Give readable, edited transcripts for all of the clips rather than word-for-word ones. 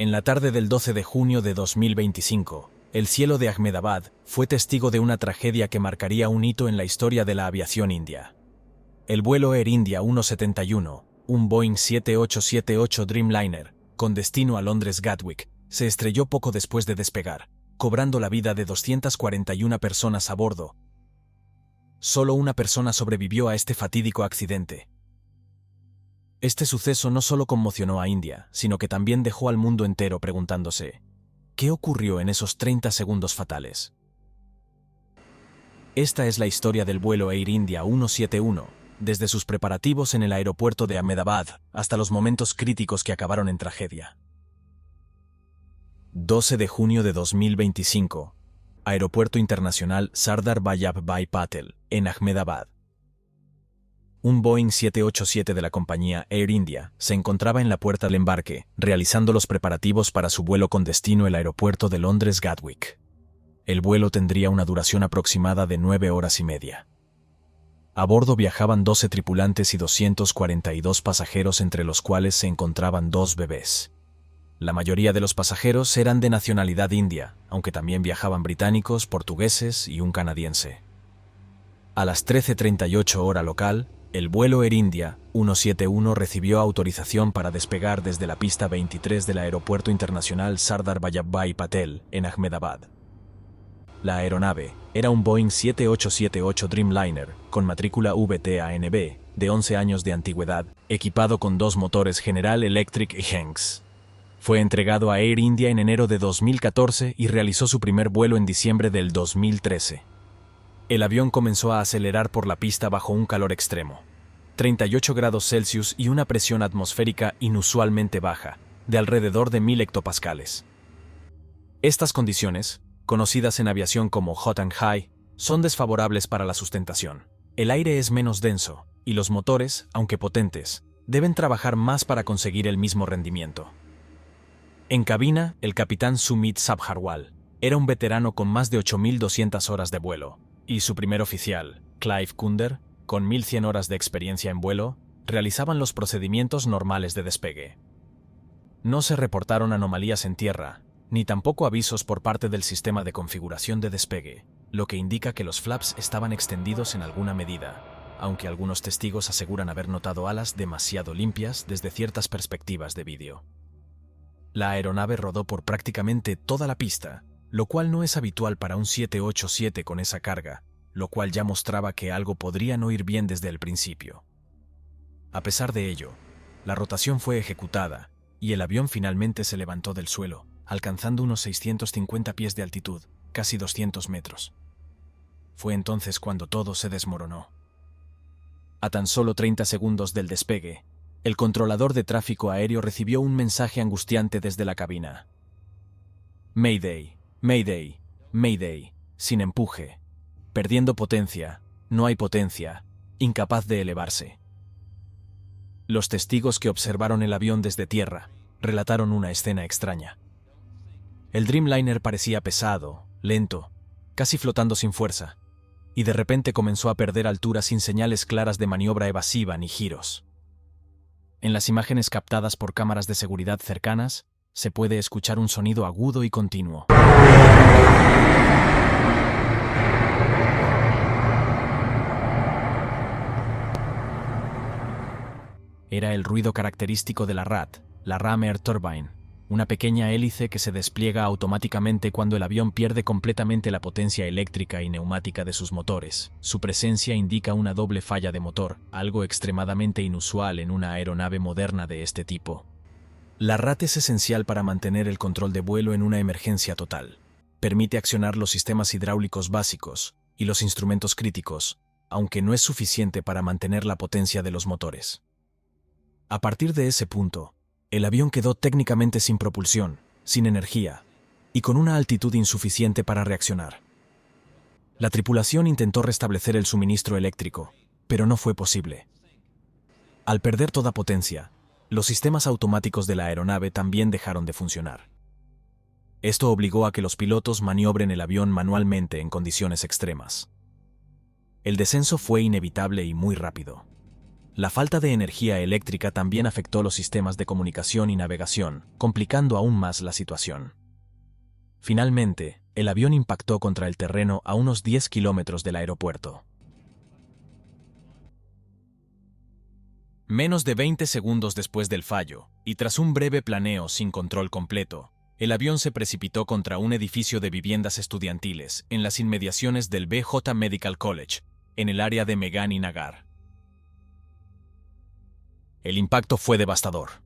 En la tarde del 12 de junio de 2025, el cielo de Ahmedabad fue testigo de una tragedia que marcaría un hito en la historia de la aviación india. El vuelo Air India 171, un Boeing 7878 Dreamliner, con destino a Londres Gatwick, se estrelló poco después de despegar, cobrando la vida de 241 personas a bordo. Solo una persona sobrevivió a este fatídico accidente. Este suceso no solo conmocionó a India, sino que también dejó al mundo entero preguntándose: ¿qué ocurrió en esos 30 segundos fatales? Esta es la historia del vuelo Air India 171, desde sus preparativos en el aeropuerto de Ahmedabad hasta los momentos críticos que acabaron en tragedia. 12 de junio de 2025, Aeropuerto Internacional Sardar Vallabhbhai Patel, en Ahmedabad. Un Boeing 787 de la compañía Air India se encontraba en la puerta del embarque, realizando los preparativos para su vuelo con destino al aeropuerto de Londres Gatwick. El vuelo tendría una duración aproximada de 9 horas y media. A bordo viajaban 12 tripulantes y 242 pasajeros, entre los cuales se encontraban 2 bebés. La mayoría de los pasajeros eran de nacionalidad india, aunque también viajaban británicos, portugueses y un canadiense. A las 13:38 hora local, el vuelo Air India 171 recibió autorización para despegar desde la pista 23 del Aeropuerto Internacional Sardar Vallabhbhai Patel, en Ahmedabad. La aeronave era un Boeing 7878 Dreamliner, con matrícula VTANB, de 11 años de antigüedad, equipado con 2 motores General Electric y Henks. Fue entregado a Air India en enero de 2014 y realizó su primer vuelo en diciembre del 2013. El avión comenzó a acelerar por la pista bajo un calor extremo, 38 grados Celsius y una presión atmosférica inusualmente baja, de alrededor de 1000 hectopascales. Estas condiciones, conocidas en aviación como hot and high, son desfavorables para la sustentación. El aire es menos denso, y los motores, aunque potentes, deben trabajar más para conseguir el mismo rendimiento. En cabina, el capitán Sumit Sabharwal era un veterano con más de 8.200 horas de vuelo, y su primer oficial, Clive Kunder, con 1.100 horas de experiencia en vuelo, realizaban los procedimientos normales de despegue. No se reportaron anomalías en tierra, ni tampoco avisos por parte del sistema de configuración de despegue, lo que indica que los flaps estaban extendidos en alguna medida, aunque algunos testigos aseguran haber notado alas demasiado limpias desde ciertas perspectivas de vídeo. La aeronave rodó por prácticamente toda la pista, lo cual no es habitual para un 787 con esa carga, lo cual ya mostraba que algo podría no ir bien desde el principio. A pesar de ello, la rotación fue ejecutada, y el avión finalmente se levantó del suelo, alcanzando unos 650 pies de altitud, casi 200 metros. Fue entonces cuando todo se desmoronó. A tan solo 30 segundos del despegue, el controlador de tráfico aéreo recibió un mensaje angustiante desde la cabina. Mayday, Mayday, Mayday, sin empuje, perdiendo potencia, no hay potencia, incapaz de elevarse. Los testigos que observaron el avión desde tierra relataron una escena extraña. El Dreamliner parecía pesado, lento, casi flotando sin fuerza, y de repente comenzó a perder altura sin señales claras de maniobra evasiva ni giros. En las imágenes captadas por cámaras de seguridad cercanas, se puede escuchar un sonido agudo y continuo. Era el ruido característico de la RAT, la Ram Air Turbine, una pequeña hélice que se despliega automáticamente cuando el avión pierde completamente la potencia eléctrica y neumática de sus motores. Su presencia indica una doble falla de motor, algo extremadamente inusual en una aeronave moderna de este tipo. La RAT es esencial para mantener el control de vuelo en una emergencia total. Permite accionar los sistemas hidráulicos básicos y los instrumentos críticos, aunque no es suficiente para mantener la potencia de los motores. A partir de ese punto, el avión quedó técnicamente sin propulsión, sin energía, y con una altitud insuficiente para reaccionar. La tripulación intentó restablecer el suministro eléctrico, pero no fue posible. Al perder toda potencia, los sistemas automáticos de la aeronave también dejaron de funcionar. Esto obligó a que los pilotos maniobren el avión manualmente en condiciones extremas. El descenso fue inevitable y muy rápido. La falta de energía eléctrica también afectó los sistemas de comunicación y navegación, complicando aún más la situación. Finalmente, el avión impactó contra el terreno a unos 10 kilómetros del aeropuerto. Menos de 20 segundos después del fallo, y tras un breve planeo sin control completo, el avión se precipitó contra un edificio de viviendas estudiantiles en las inmediaciones del BJ Medical College, en el área de Megani Nagar. El impacto fue devastador.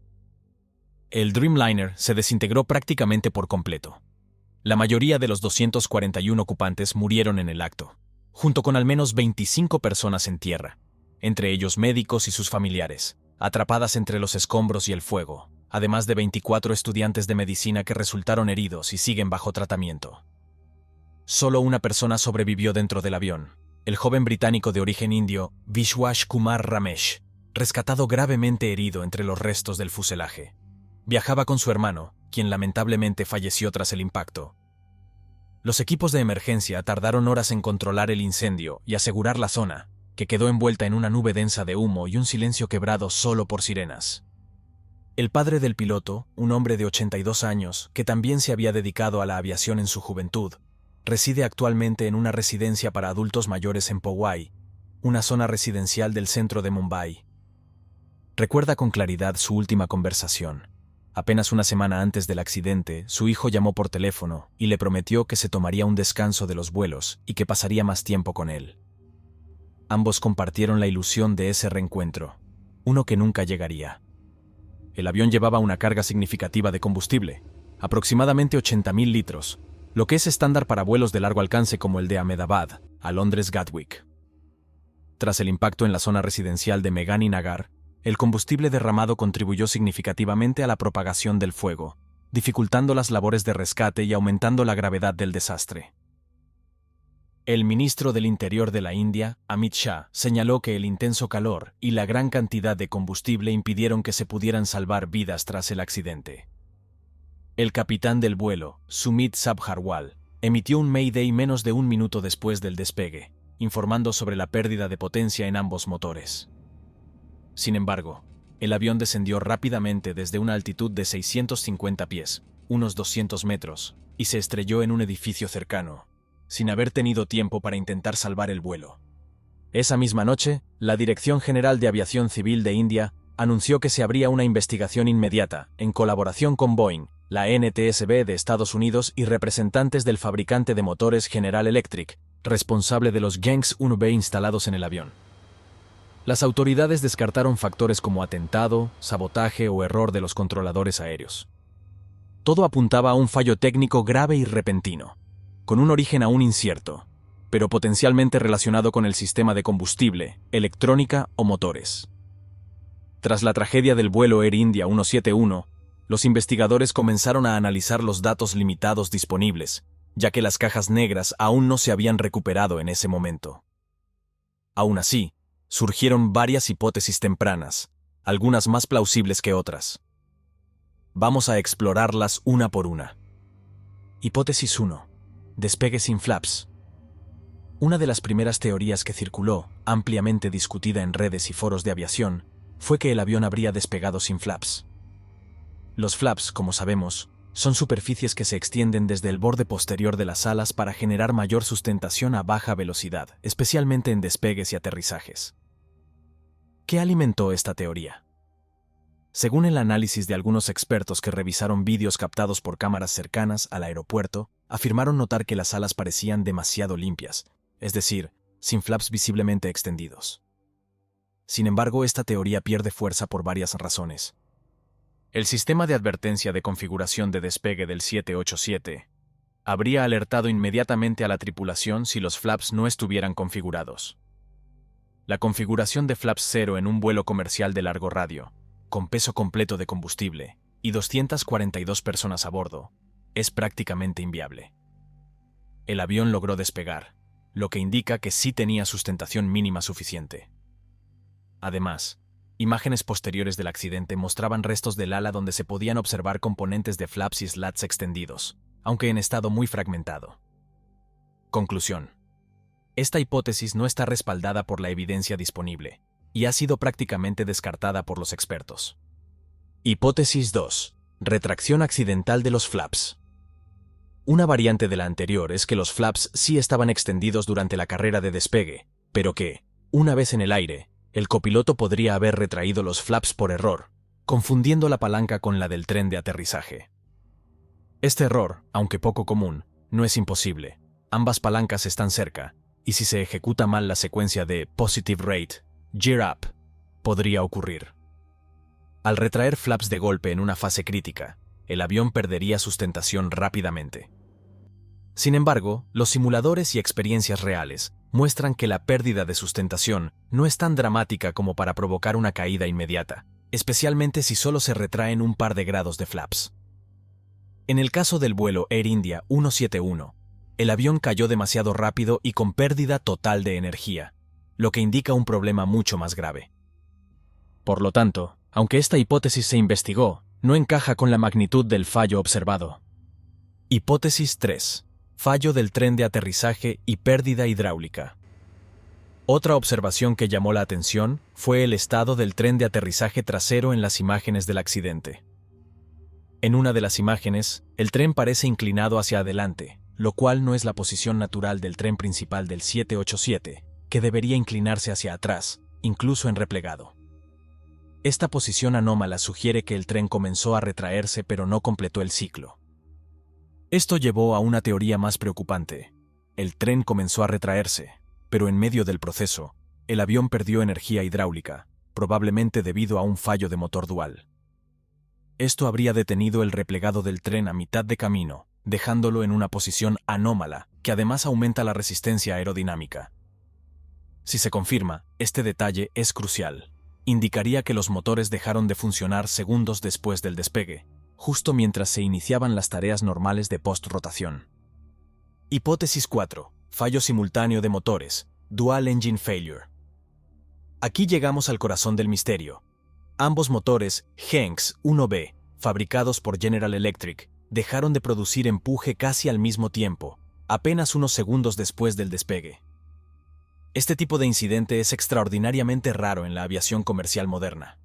El Dreamliner se desintegró prácticamente por completo. La mayoría de los 241 ocupantes murieron en el acto, junto con al menos 25 personas en tierra, entre ellos médicos y sus familiares, atrapadas entre los escombros y el fuego, además de 24 estudiantes de medicina que resultaron heridos y siguen bajo tratamiento. Solo una persona sobrevivió dentro del avión, el joven británico de origen indio Vishwash Kumar Ramesh, rescatado gravemente herido entre los restos del fuselaje. Viajaba con su hermano, quien lamentablemente falleció tras el impacto. Los equipos de emergencia tardaron horas en controlar el incendio y asegurar la zona, que quedó envuelta en una nube densa de humo y un silencio quebrado solo por sirenas. El padre del piloto, un hombre de 82 años, que también se había dedicado a la aviación en su juventud, reside actualmente en una residencia para adultos mayores en Powai, una zona residencial del centro de Mumbai. Recuerda con claridad su última conversación. Apenas una semana antes del accidente, su hijo llamó por teléfono y le prometió que se tomaría un descanso de los vuelos y que pasaría más tiempo con él. Ambos compartieron la ilusión de ese reencuentro, uno que nunca llegaría. El avión llevaba una carga significativa de combustible, aproximadamente 80.000 litros, lo que es estándar para vuelos de largo alcance como el de Ahmedabad a Londres Gatwick. Tras el impacto en la zona residencial de Megani Nagar, el combustible derramado contribuyó significativamente a la propagación del fuego, dificultando las labores de rescate y aumentando la gravedad del desastre. El ministro del Interior de la India, Amit Shah, señaló que el intenso calor y la gran cantidad de combustible impidieron que se pudieran salvar vidas tras el accidente. El capitán del vuelo, Sumit Sabharwal, emitió un Mayday menos de un minuto después del despegue, informando sobre la pérdida de potencia en ambos motores. Sin embargo, el avión descendió rápidamente desde una altitud de 650 pies, unos 200 metros, y se estrelló en un edificio cercano, sin haber tenido tiempo para intentar salvar el vuelo. Esa misma noche, la Dirección General de Aviación Civil de India anunció que se abría una investigación inmediata, en colaboración con Boeing, la NTSB de Estados Unidos y representantes del fabricante de motores General Electric, responsable de los Gangs 1B instalados en el avión. Las autoridades descartaron factores como atentado, sabotaje o error de los controladores aéreos. Todo apuntaba a un fallo técnico grave y repentino, con un origen aún incierto, pero potencialmente relacionado con el sistema de combustible, electrónica o motores. Tras la tragedia del vuelo Air India 171, los investigadores comenzaron a analizar los datos limitados disponibles, ya que las cajas negras aún no se habían recuperado en ese momento. Aún así, surgieron varias hipótesis tempranas, algunas más plausibles que otras. Vamos a explorarlas una por una. Hipótesis 1. Despegue sin flaps. Una de las primeras teorías que circuló, ampliamente discutida en redes y foros de aviación, fue que el avión habría despegado sin flaps. Los flaps, como sabemos, son superficies que se extienden desde el borde posterior de las alas para generar mayor sustentación a baja velocidad, especialmente en despegues y aterrizajes. ¿Qué alimentó esta teoría? Según el análisis de algunos expertos que revisaron vídeos captados por cámaras cercanas al aeropuerto, afirmaron notar que las alas parecían demasiado limpias, es decir, sin flaps visiblemente extendidos. Sin embargo, esta teoría pierde fuerza por varias razones. El sistema de advertencia de configuración de despegue del 787 habría alertado inmediatamente a la tripulación si los flaps no estuvieran configurados. La configuración de flaps 0 en un vuelo comercial de largo radio, con peso completo de combustible y 242 personas a bordo, es prácticamente inviable. El avión logró despegar, lo que indica que sí tenía sustentación mínima suficiente. Además, imágenes posteriores del accidente mostraban restos del ala donde se podían observar componentes de flaps y slats extendidos, aunque en estado muy fragmentado. Conclusión. Esta hipótesis no está respaldada por la evidencia disponible, y ha sido prácticamente descartada por los expertos. Hipótesis 2. Retracción accidental de los flaps. Una variante de la anterior es que los flaps sí estaban extendidos durante la carrera de despegue, pero que, una vez en el aire, el copiloto podría haber retraído los flaps por error, confundiendo la palanca con la del tren de aterrizaje. Este error, aunque poco común, no es imposible. Ambas palancas están cerca, y si se ejecuta mal la secuencia de positive rate, gear up, podría ocurrir. Al retraer flaps de golpe en una fase crítica, el avión perdería sustentación rápidamente. Sin embargo, los simuladores y experiencias reales muestran que la pérdida de sustentación no es tan dramática como para provocar una caída inmediata, especialmente si solo se retraen un par de grados de flaps. En el caso del vuelo Air India 171, el avión cayó demasiado rápido y con pérdida total de energía, lo que indica un problema mucho más grave. Por lo tanto, aunque esta hipótesis se investigó, no encaja con la magnitud del fallo observado. Hipótesis 3. Fallo del tren de aterrizaje y pérdida hidráulica. Otra observación que llamó la atención fue el estado del tren de aterrizaje trasero en las imágenes del accidente. En una de las imágenes, el tren parece inclinado hacia adelante, lo cual no es la posición natural del tren principal del 787, que debería inclinarse hacia atrás, incluso en replegado. Esta posición anómala sugiere que el tren comenzó a retraerse pero no completó el ciclo. Esto llevó a una teoría más preocupante. El tren comenzó a retraerse, pero en medio del proceso, el avión perdió energía hidráulica, probablemente debido a un fallo de motor dual. Esto habría detenido el replegado del tren a mitad de camino, dejándolo en una posición anómala, que además aumenta la resistencia aerodinámica. Si se confirma, este detalle es crucial. Indicaría que los motores dejaron de funcionar segundos después del despegue, justo mientras se iniciaban las tareas normales de post-rotación. Hipótesis 4. Fallo simultáneo de motores, Dual Engine Failure. Aquí llegamos al corazón del misterio. Ambos motores Henx 1B, fabricados por General Electric, dejaron de producir empuje casi al mismo tiempo, apenas unos segundos después del despegue. Este tipo de incidente es extraordinariamente raro en la aviación comercial moderna.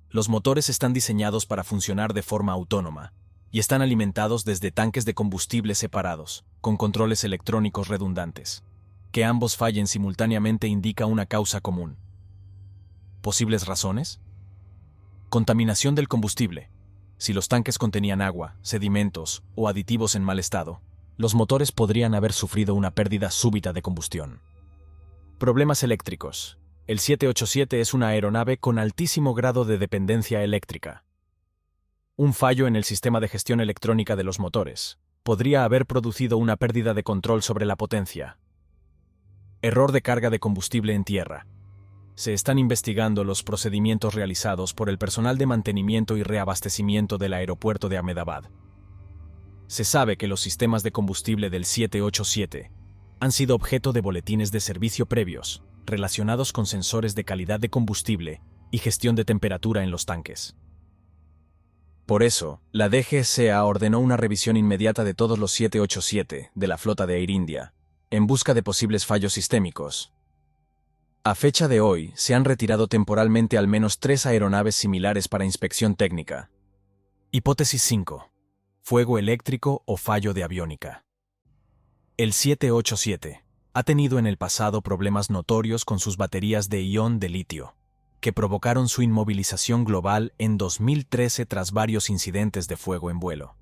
Los motores están diseñados para funcionar de forma autónoma y están alimentados desde tanques de combustible separados, con controles electrónicos redundantes. Que ambos fallen simultáneamente indica una causa común. ¿Posibles razones? Contaminación del combustible. Si los tanques contenían agua, sedimentos o aditivos en mal estado, los motores podrían haber sufrido una pérdida súbita de combustión. Problemas eléctricos. El 787 es una aeronave con altísimo grado de dependencia eléctrica. Un fallo en el sistema de gestión electrónica de los motores podría haber producido una pérdida de control sobre la potencia. Error de carga de combustible en tierra. Se están investigando los procedimientos realizados por el personal de mantenimiento y reabastecimiento del aeropuerto de Ahmedabad. Se sabe que los sistemas de combustible del 787 han sido objeto de boletines de servicio previos, relacionados con sensores de calidad de combustible y gestión de temperatura en los tanques. Por eso, la DGCA ordenó una revisión inmediata de todos los 787 de la flota de Air India, en busca de posibles fallos sistémicos. A fecha de hoy, se han retirado temporalmente al menos 3 aeronaves similares para inspección técnica. Hipótesis 5. Fuego eléctrico o fallo de aviónica. El 787 ha tenido en el pasado problemas notorios con sus baterías de ion de litio, que provocaron su inmovilización global en 2013 tras varios incidentes de fuego en vuelo.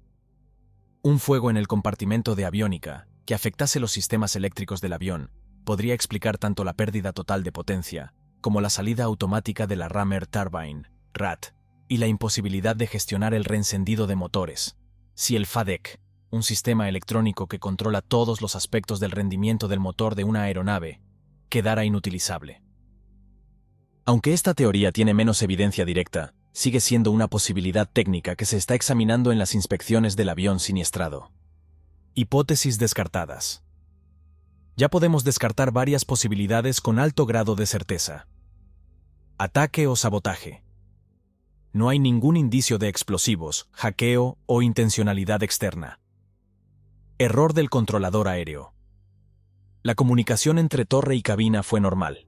Un fuego en el compartimento de aviónica, que afectase los sistemas eléctricos del avión, podría explicar tanto la pérdida total de potencia, como la salida automática de la Ram Air Turbine, RAT, y la imposibilidad de gestionar el reencendido de motores. Si el FADEC, un sistema electrónico que controla todos los aspectos del rendimiento del motor de una aeronave, quedara inutilizable. Aunque esta teoría tiene menos evidencia directa, sigue siendo una posibilidad técnica que se está examinando en las inspecciones del avión siniestrado. Hipótesis descartadas. Ya podemos descartar varias posibilidades con alto grado de certeza. Ataque o sabotaje. No hay ningún indicio de explosivos, hackeo o intencionalidad externa. Error del controlador aéreo. La comunicación entre torre y cabina fue normal.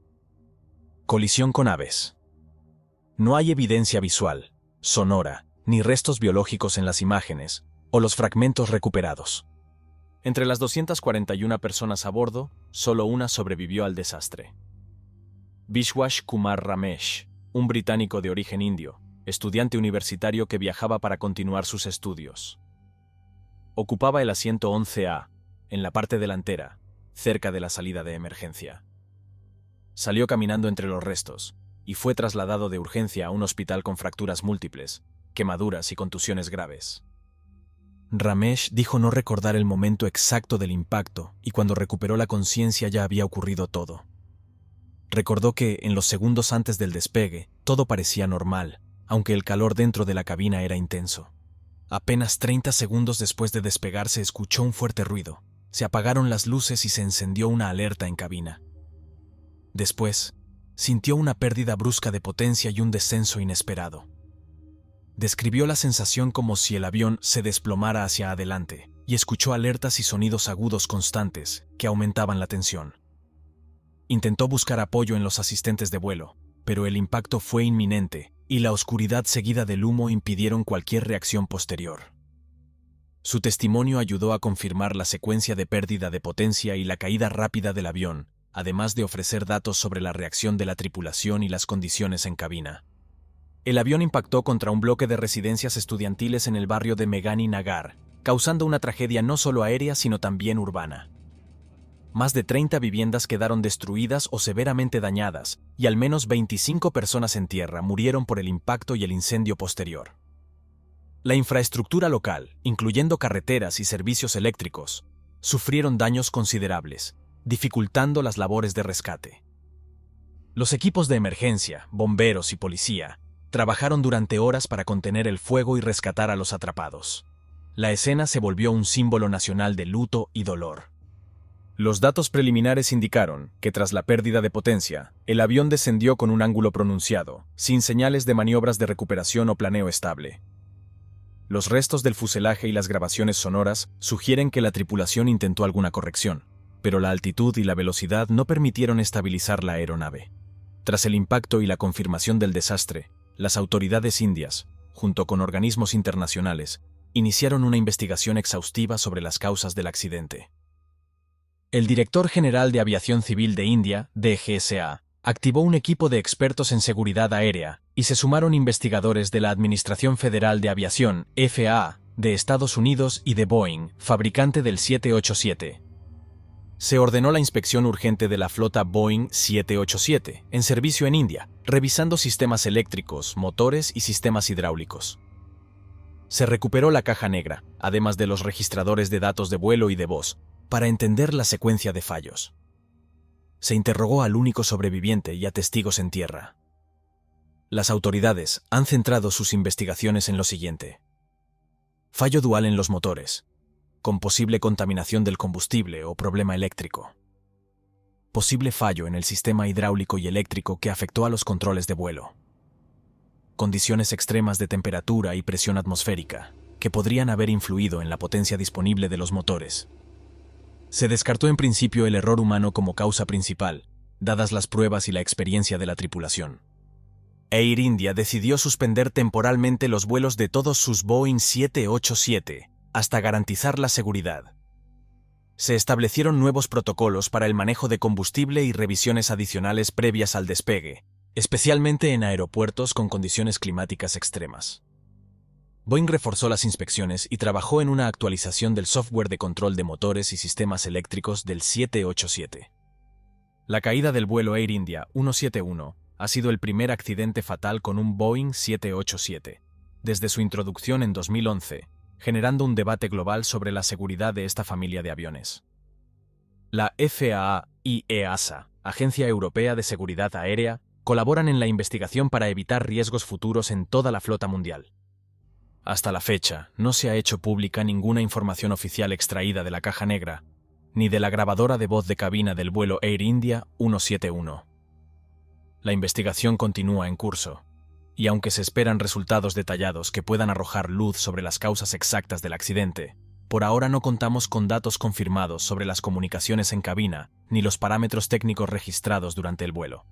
Colisión con aves. No hay evidencia visual, sonora, ni restos biológicos en las imágenes o los fragmentos recuperados. Entre las 241 personas a bordo, solo una sobrevivió al desastre. Vishwash Kumar Ramesh, un británico de origen indio, estudiante universitario que viajaba para continuar sus estudios. Ocupaba el asiento 11A, en la parte delantera, cerca de la salida de emergencia. Salió caminando entre los restos y fue trasladado de urgencia a un hospital con fracturas múltiples, quemaduras y contusiones graves. Ramesh dijo no recordar el momento exacto del impacto y cuando recuperó la conciencia ya había ocurrido todo. Recordó que, en los segundos antes del despegue, todo parecía normal, aunque el calor dentro de la cabina era intenso. Apenas 30 segundos después de despegar se escuchó un fuerte ruido, se apagaron las luces y se encendió una alerta en cabina. Después, sintió una pérdida brusca de potencia y un descenso inesperado. Describió la sensación como si el avión se desplomara hacia adelante y escuchó alertas y sonidos agudos constantes que aumentaban la tensión. Intentó buscar apoyo en los asistentes de vuelo, pero el impacto fue inminente y la oscuridad seguida del humo impidieron cualquier reacción posterior. Su testimonio ayudó a confirmar la secuencia de pérdida de potencia y la caída rápida del avión, además de ofrecer datos sobre la reacción de la tripulación y las condiciones en cabina. El avión impactó contra un bloque de residencias estudiantiles en el barrio de Meghani Nagar, causando una tragedia no solo aérea sino también urbana. Más de 30 viviendas quedaron destruidas o severamente dañadas, y al menos 25 personas en tierra murieron por el impacto y el incendio posterior. La infraestructura local, incluyendo carreteras y servicios eléctricos, sufrieron daños considerables, dificultando las labores de rescate. Los equipos de emergencia, bomberos y policía trabajaron durante horas para contener el fuego y rescatar a los atrapados. La escena se volvió un símbolo nacional de luto y dolor. Los datos preliminares indicaron que tras la pérdida de potencia, el avión descendió con un ángulo pronunciado, sin señales de maniobras de recuperación o planeo estable. Los restos del fuselaje y las grabaciones sonoras sugieren que la tripulación intentó alguna corrección, pero la altitud y la velocidad no permitieron estabilizar la aeronave. Tras el impacto y la confirmación del desastre, las autoridades indias, junto con organismos internacionales, iniciaron una investigación exhaustiva sobre las causas del accidente. El director general de Aviación Civil de India, DGSA, activó un equipo de expertos en seguridad aérea y se sumaron investigadores de la Administración Federal de Aviación, FAA, de Estados Unidos y de Boeing, fabricante del 787. Se ordenó la inspección urgente de la flota Boeing 787, en servicio en India, revisando sistemas eléctricos, motores y sistemas hidráulicos. Se recuperó la caja negra, además de los registradores de datos de vuelo y de voz, para entender la secuencia de fallos. Se interrogó al único sobreviviente y a testigos en tierra. Las autoridades han centrado sus investigaciones en lo siguiente: fallo dual en los motores, con posible contaminación del combustible o problema eléctrico. Posible fallo en el sistema hidráulico y eléctrico que afectó a los controles de vuelo. Condiciones extremas de temperatura y presión atmosférica, que podrían haber influido en la potencia disponible de los motores. Se descartó en principio el error humano como causa principal, dadas las pruebas y la experiencia de la tripulación. Air India decidió suspender temporalmente los vuelos de todos sus Boeing 787, hasta garantizar la seguridad. Se establecieron nuevos protocolos para el manejo de combustible y revisiones adicionales previas al despegue, especialmente en aeropuertos con condiciones climáticas extremas. Boeing reforzó las inspecciones y trabajó en una actualización del software de control de motores y sistemas eléctricos del 787. La caída del vuelo Air India 171 ha sido el primer accidente fatal con un Boeing 787, desde su introducción en 2011, generando un debate global sobre la seguridad de esta familia de aviones. La FAA y EASA, Agencia Europea de Seguridad Aérea, colaboran en la investigación para evitar riesgos futuros en toda la flota mundial. Hasta la fecha, no se ha hecho pública ninguna información oficial extraída de la caja negra, ni de la grabadora de voz de cabina del vuelo Air India 171. La investigación continúa en curso, y aunque se esperan resultados detallados que puedan arrojar luz sobre las causas exactas del accidente, por ahora no contamos con datos confirmados sobre las comunicaciones en cabina ni los parámetros técnicos registrados durante el vuelo.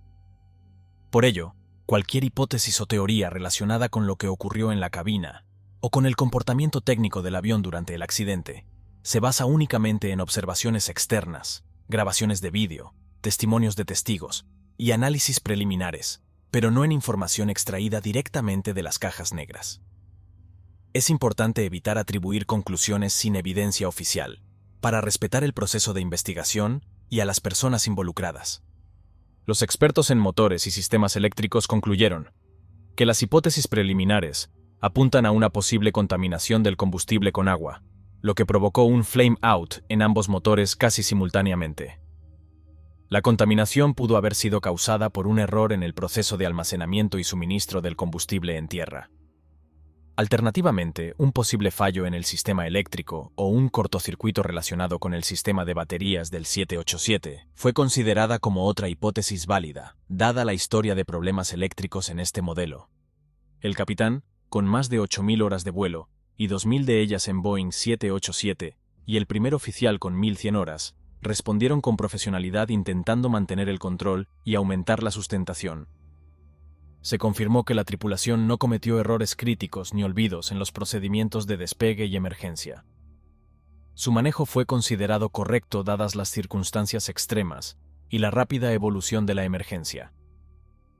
Por ello, cualquier hipótesis o teoría relacionada con lo que ocurrió en la cabina o con el comportamiento técnico del avión durante el accidente se basa únicamente en observaciones externas, grabaciones de vídeo, testimonios de testigos y análisis preliminares, pero no en información extraída directamente de las cajas negras. Es importante evitar atribuir conclusiones sin evidencia oficial, para respetar el proceso de investigación y a las personas involucradas. Los expertos en motores y sistemas eléctricos concluyeron que las hipótesis preliminares apuntan a una posible contaminación del combustible con agua, lo que provocó un flame out en ambos motores casi simultáneamente. La contaminación pudo haber sido causada por un error en el proceso de almacenamiento y suministro del combustible en tierra. Alternativamente, un posible fallo en el sistema eléctrico o un cortocircuito relacionado con el sistema de baterías del 787 fue considerada como otra hipótesis válida, dada la historia de problemas eléctricos en este modelo. El capitán, con más de 8.000 horas de vuelo, y 2.000 de ellas en Boeing 787, y el primer oficial con 1.100 horas, respondieron con profesionalidad intentando mantener el control y aumentar la sustentación. Se confirmó que la tripulación no cometió errores críticos ni olvidos en los procedimientos de despegue y emergencia. Su manejo fue considerado correcto dadas las circunstancias extremas y la rápida evolución de la emergencia.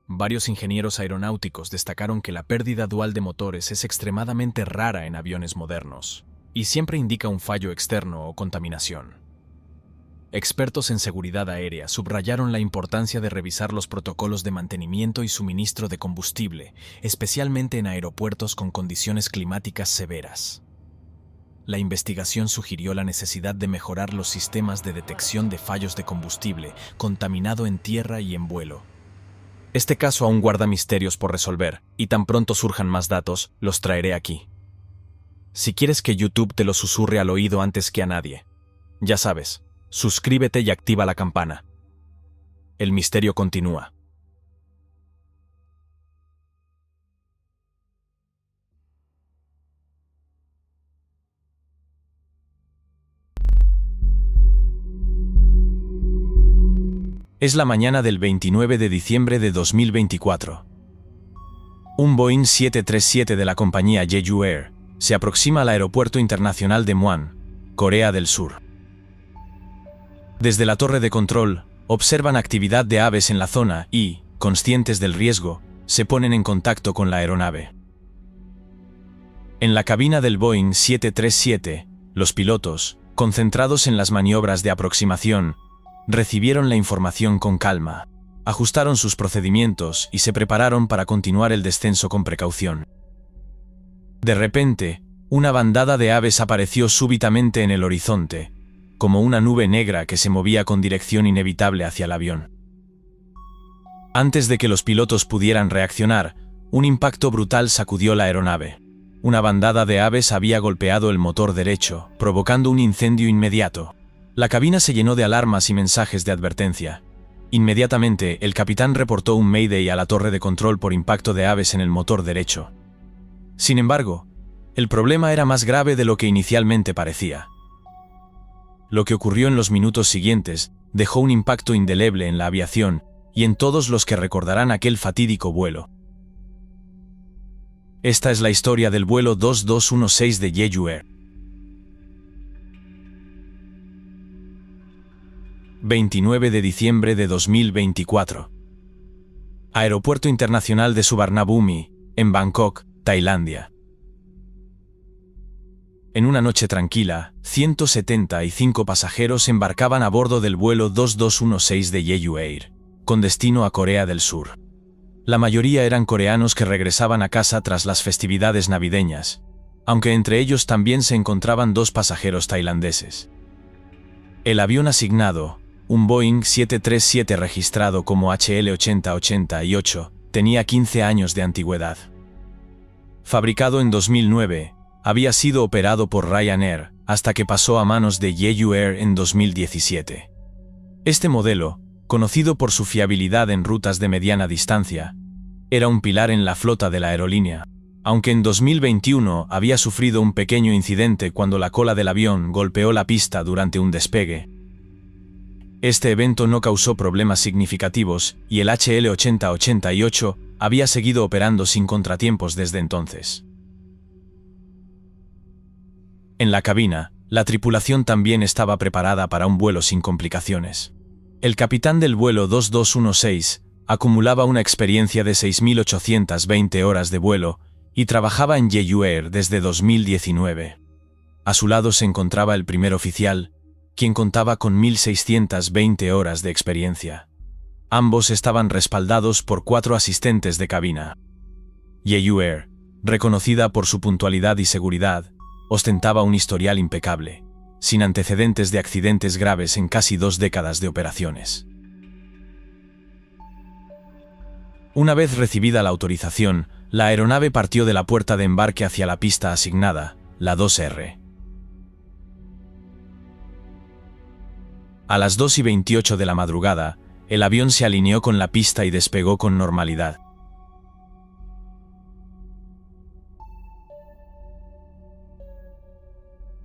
Varios ingenieros aeronáuticos destacaron que la pérdida dual de motores es extremadamente rara en aviones modernos y siempre indica un fallo externo o contaminación. Expertos en seguridad aérea subrayaron la importancia de revisar los protocolos de mantenimiento y suministro de combustible, especialmente en aeropuertos con condiciones climáticas severas. La investigación sugirió la necesidad de mejorar los sistemas de detección de fallos de combustible contaminado en tierra y en vuelo. Este caso aún guarda misterios por resolver, y tan pronto surjan más datos, los traeré aquí. Si quieres que YouTube te lo susurre al oído antes que a nadie, ya sabes, suscríbete y activa la campana. El misterio continúa. Es la mañana del 29 de diciembre de 2024. Un Boeing 737 de la compañía Jeju Air se aproxima al Aeropuerto Internacional de Muan, Corea del Sur. Desde la torre de control, observan actividad de aves en la zona y, conscientes del riesgo, se ponen en contacto con la aeronave. En la cabina del Boeing 737, los pilotos, concentrados en las maniobras de aproximación, recibieron la información con calma, ajustaron sus procedimientos y se prepararon para continuar el descenso con precaución. De repente, una bandada de aves apareció súbitamente en el horizonte, como una nube negra que se movía con dirección inevitable hacia el avión. Antes de que los pilotos pudieran reaccionar, un impacto brutal sacudió la aeronave. Una bandada de aves había golpeado el motor derecho, provocando un incendio inmediato. La cabina se llenó de alarmas y mensajes de advertencia. Inmediatamente, el capitán reportó un Mayday a la torre de control por impacto de aves en el motor derecho. Sin embargo, el problema era más grave de lo que inicialmente parecía. Lo que ocurrió en los minutos siguientes dejó un impacto indeleble en la aviación y en todos los que recordarán aquel fatídico vuelo. Esta es la historia del vuelo 2216 de Jeju Air. 29 de diciembre de 2024. Aeropuerto Internacional de Suvarnabhumi, en Bangkok, Tailandia. En una noche tranquila, 175 pasajeros embarcaban a bordo del vuelo 2216 de Jeju Air, con destino a Corea del Sur. La mayoría eran coreanos que regresaban a casa tras las festividades navideñas, aunque entre ellos también se encontraban 2 pasajeros tailandeses. El avión asignado, un Boeing 737 registrado como HL8088, tenía 15 años de antigüedad. Fabricado en 2009, había sido operado por Ryanair hasta que pasó a manos de Jeju Air en 2017. Este modelo, conocido por su fiabilidad en rutas de mediana distancia, era un pilar en la flota de la aerolínea, aunque en 2021 había sufrido un pequeño incidente cuando la cola del avión golpeó la pista durante un despegue. Este evento no causó problemas significativos y el HL-8088 había seguido operando sin contratiempos desde entonces. En la cabina, la tripulación también estaba preparada para un vuelo sin complicaciones. El capitán del vuelo 2216 acumulaba una experiencia de 6.820 horas de vuelo y trabajaba en Jeju Air desde 2019. A su lado se encontraba el primer oficial, quien contaba con 1.620 horas de experiencia. Ambos estaban respaldados por 4 asistentes de cabina. Jeju Air, reconocida por su puntualidad y seguridad, ostentaba un historial impecable, sin antecedentes de accidentes graves en casi 2 décadas de operaciones. Una vez recibida la autorización, la aeronave partió de la puerta de embarque hacia la pista asignada, la 2R. A las 2:28 de la madrugada, el avión se alineó con la pista y despegó con normalidad.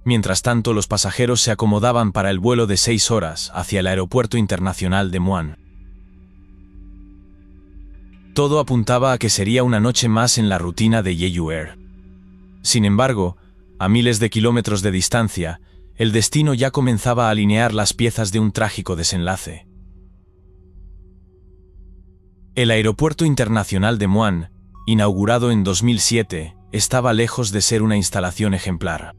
Mientras tanto, los pasajeros se acomodaban para el vuelo de 6 horas hacia el Aeropuerto Internacional de Muan. Todo apuntaba a que sería una noche más en la rutina de Jeju Air. Sin embargo, a miles de kilómetros de distancia, el destino ya comenzaba a alinear las piezas de un trágico desenlace. El Aeropuerto Internacional de Muan, inaugurado en 2007, estaba lejos de ser una instalación ejemplar.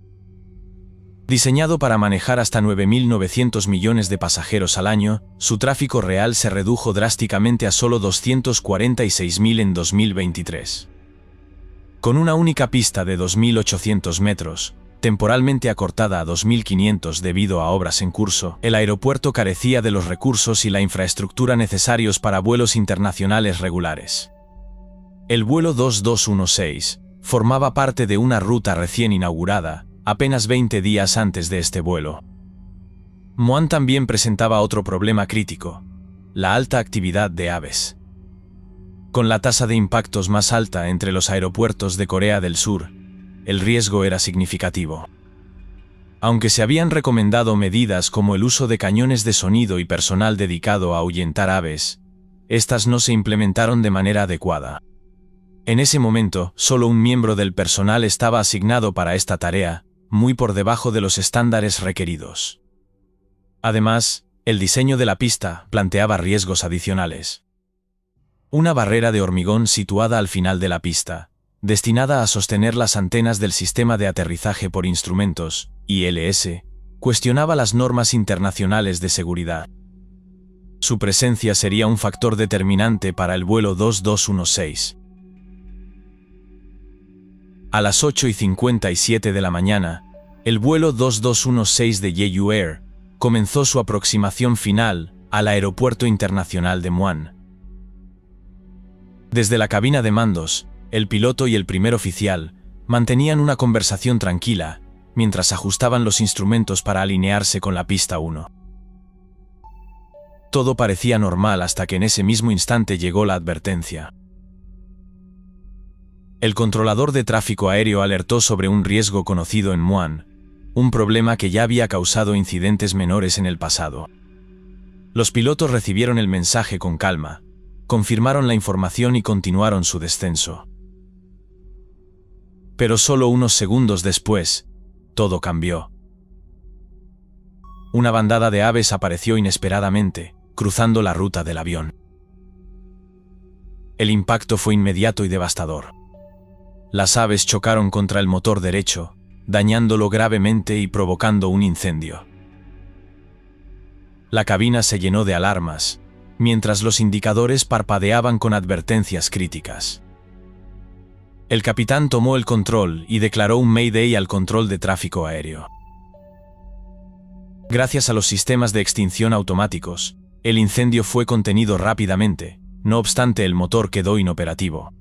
Diseñado para manejar hasta 9.900 millones de pasajeros al año, su tráfico real se redujo drásticamente a solo 246.000 en 2023. Con una única pista de 2.800 metros, temporalmente acortada a 2.500 debido a obras en curso, el aeropuerto carecía de los recursos y la infraestructura necesarios para vuelos internacionales regulares. El vuelo 2216 formaba parte de una ruta recién inaugurada, apenas 20 días antes de este vuelo. Muan también presentaba otro problema crítico: la alta actividad de aves. Con la tasa de impactos más alta entre los aeropuertos de Corea del Sur, el riesgo era significativo. Aunque se habían recomendado medidas como el uso de cañones de sonido y personal dedicado a ahuyentar aves, estas no se implementaron de manera adecuada. En ese momento, solo un miembro del personal estaba asignado para esta tarea, muy por debajo de los estándares requeridos. Además, el diseño de la pista planteaba riesgos adicionales. Una barrera de hormigón situada al final de la pista, destinada a sostener las antenas del Sistema de Aterrizaje por Instrumentos, ILS, cuestionaba las normas internacionales de seguridad. Su presencia sería un factor determinante para el vuelo 2216. A las 8:57 de la mañana, el vuelo 2216 de Jeju Air comenzó su aproximación final al Aeropuerto Internacional de Muan. Desde la cabina de mandos, el piloto y el primer oficial mantenían una conversación tranquila mientras ajustaban los instrumentos para alinearse con la pista 1. Todo parecía normal hasta que en ese mismo instante llegó la advertencia. El controlador de tráfico aéreo alertó sobre un riesgo conocido en Muan, un problema que ya había causado incidentes menores en el pasado. Los pilotos recibieron el mensaje con calma, confirmaron la información y continuaron su descenso. Pero solo unos segundos después, todo cambió. Una bandada de aves apareció inesperadamente, cruzando la ruta del avión. El impacto fue inmediato y devastador. Las aves chocaron contra el motor derecho, dañándolo gravemente y provocando un incendio. La cabina se llenó de alarmas, mientras los indicadores parpadeaban con advertencias críticas. El capitán tomó el control y declaró un Mayday al control de tráfico aéreo. Gracias a los sistemas de extinción automáticos, el incendio fue contenido rápidamente, no obstante el motor quedó inoperativo.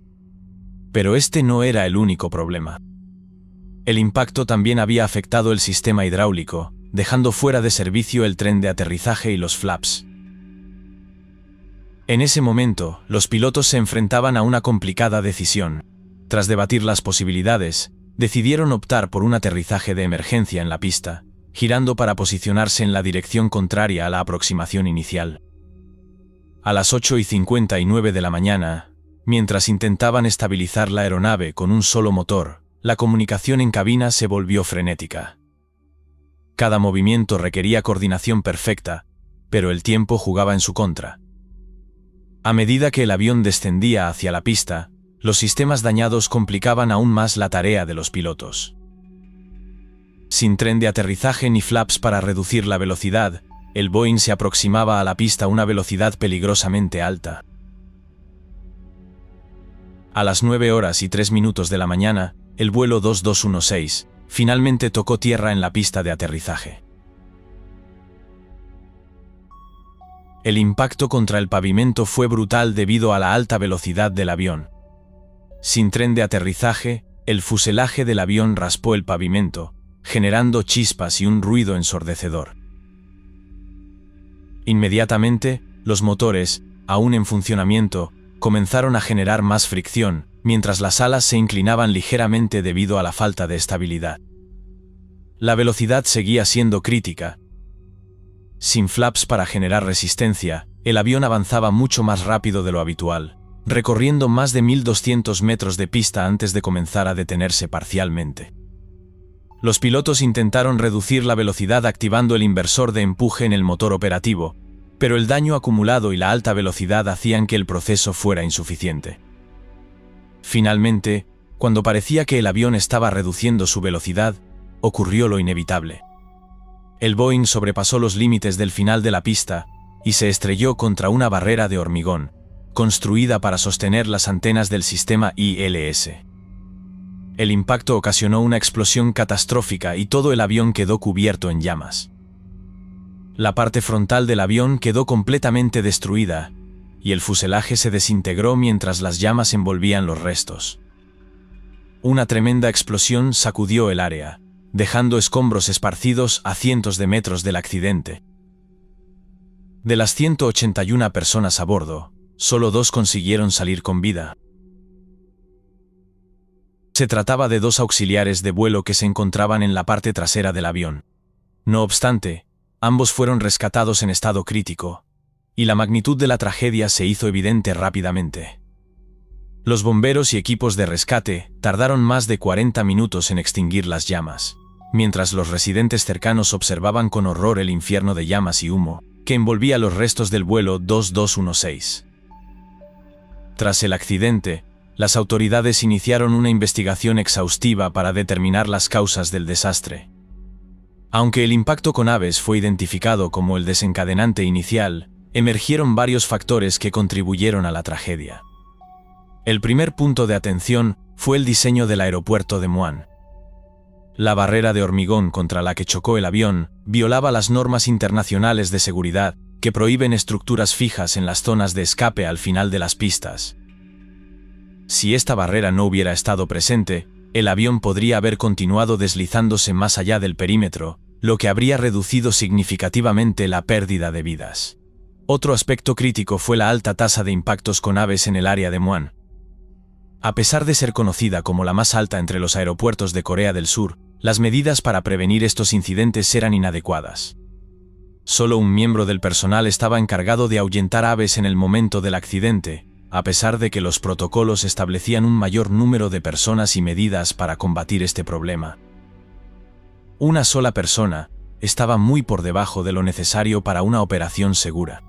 Pero este no era el único problema. El impacto también había afectado el sistema hidráulico, dejando fuera de servicio el tren de aterrizaje y los flaps. En ese momento, los pilotos se enfrentaban a una complicada decisión. Tras debatir las posibilidades, decidieron optar por un aterrizaje de emergencia en la pista, girando para posicionarse en la dirección contraria a la aproximación inicial. A las 8:59 de la mañana, mientras intentaban estabilizar la aeronave con un solo motor, la comunicación en cabina se volvió frenética. Cada movimiento requería coordinación perfecta, pero el tiempo jugaba en su contra. A medida que el avión descendía hacia la pista, los sistemas dañados complicaban aún más la tarea de los pilotos. Sin tren de aterrizaje ni flaps para reducir la velocidad, el Boeing se aproximaba a la pista a una velocidad peligrosamente alta. A las 9:03 de la mañana, el vuelo 2216 finalmente tocó tierra en la pista de aterrizaje. El impacto contra el pavimento fue brutal debido a la alta velocidad del avión. Sin tren de aterrizaje, el fuselaje del avión raspó el pavimento, generando chispas y un ruido ensordecedor. Inmediatamente, los motores, aún en funcionamiento, comenzaron a generar más fricción, mientras las alas se inclinaban ligeramente debido a la falta de estabilidad. La velocidad seguía siendo crítica. Sin flaps para generar resistencia, el avión avanzaba mucho más rápido de lo habitual, recorriendo más de 1200 metros de pista antes de comenzar a detenerse parcialmente. Los pilotos intentaron reducir la velocidad activando el inversor de empuje en el motor operativo, pero el daño acumulado y la alta velocidad hacían que el proceso fuera insuficiente. Finalmente, cuando parecía que el avión estaba reduciendo su velocidad, ocurrió lo inevitable. El Boeing sobrepasó los límites del final de la pista y se estrelló contra una barrera de hormigón, construida para sostener las antenas del sistema ILS. El impacto ocasionó una explosión catastrófica y todo el avión quedó cubierto en llamas. La parte frontal del avión quedó completamente destruida, y el fuselaje se desintegró mientras las llamas envolvían los restos. Una tremenda explosión sacudió el área, dejando escombros esparcidos a cientos de metros del accidente. De las 181 personas a bordo, solo 2 consiguieron salir con vida. Se trataba de 2 auxiliares de vuelo que se encontraban en la parte trasera del avión. No obstante, ambos fueron rescatados en estado crítico, y la magnitud de la tragedia se hizo evidente rápidamente. Los bomberos y equipos de rescate tardaron más de 40 minutos en extinguir las llamas, mientras los residentes cercanos observaban con horror el infierno de llamas y humo que envolvía los restos del vuelo 2216. Tras el accidente, las autoridades iniciaron una investigación exhaustiva para determinar las causas del desastre. Aunque el impacto con aves fue identificado como el desencadenante inicial, emergieron varios factores que contribuyeron a la tragedia. El primer punto de atención fue el diseño del aeropuerto de Muan. La barrera de hormigón contra la que chocó el avión violaba las normas internacionales de seguridad que prohíben estructuras fijas en las zonas de escape al final de las pistas. Si esta barrera no hubiera estado presente, el avión podría haber continuado deslizándose más allá del perímetro, lo que habría reducido significativamente la pérdida de vidas. Otro aspecto crítico fue la alta tasa de impactos con aves en el área de Muan. A pesar de ser conocida como la más alta entre los aeropuertos de Corea del Sur, las medidas para prevenir estos incidentes eran inadecuadas. Solo un miembro del personal estaba encargado de ahuyentar aves en el momento del accidente, a pesar de que los protocolos establecían un mayor número de personas y medidas para combatir este problema. Una sola persona estaba muy por debajo de lo necesario para una operación segura.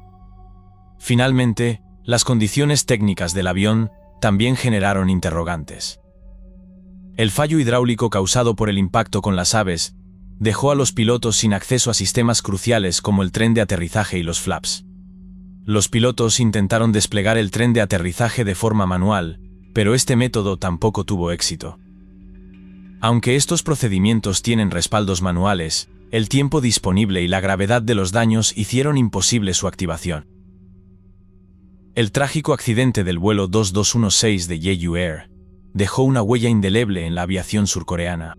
Finalmente, las condiciones técnicas del avión también generaron interrogantes. El fallo hidráulico causado por el impacto con las aves dejó a los pilotos sin acceso a sistemas cruciales como el tren de aterrizaje y los flaps. Los pilotos intentaron desplegar el tren de aterrizaje de forma manual, pero este método tampoco tuvo éxito. Aunque estos procedimientos tienen respaldos manuales, el tiempo disponible y la gravedad de los daños hicieron imposible su activación. El trágico accidente del vuelo 2216 de Jeju Air dejó una huella indeleble en la aviación surcoreana.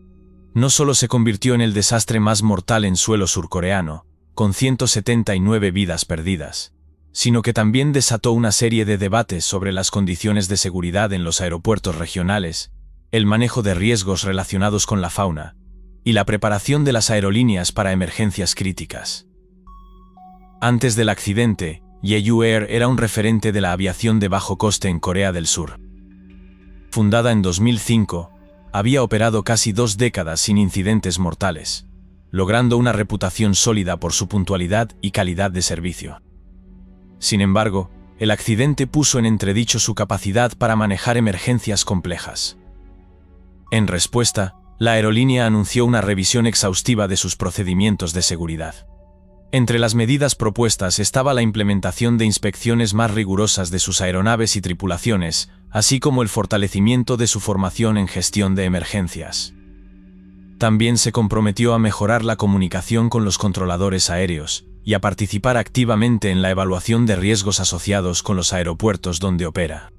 No solo se convirtió en el desastre más mortal en suelo surcoreano, con 179 vidas perdidas, sino que también desató una serie de debates sobre las condiciones de seguridad en los aeropuertos regionales, el manejo de riesgos relacionados con la fauna, y la preparación de las aerolíneas para emergencias críticas. Antes del accidente, Jeju Air era un referente de la aviación de bajo coste en Corea del Sur. Fundada en 2005, había operado casi 2 décadas sin incidentes mortales, logrando una reputación sólida por su puntualidad y calidad de servicio. Sin embargo, el accidente puso en entredicho su capacidad para manejar emergencias complejas. En respuesta, la aerolínea anunció una revisión exhaustiva de sus procedimientos de seguridad. Entre las medidas propuestas estaba la implementación de inspecciones más rigurosas de sus aeronaves y tripulaciones, así como el fortalecimiento de su formación en gestión de emergencias. También se comprometió a mejorar la comunicación con los controladores aéreos y a participar activamente en la evaluación de riesgos asociados con los aeropuertos donde opera.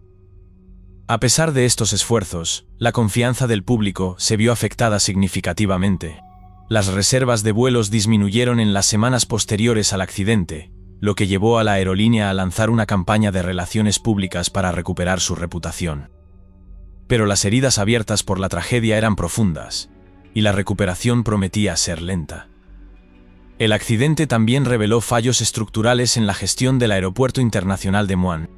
A pesar de estos esfuerzos, la confianza del público se vio afectada significativamente. Las reservas de vuelos disminuyeron en las semanas posteriores al accidente, lo que llevó a la aerolínea a lanzar una campaña de relaciones públicas para recuperar su reputación. Pero las heridas abiertas por la tragedia eran profundas, y la recuperación prometía ser lenta. El accidente también reveló fallos estructurales en la gestión del Aeropuerto Internacional de Muan.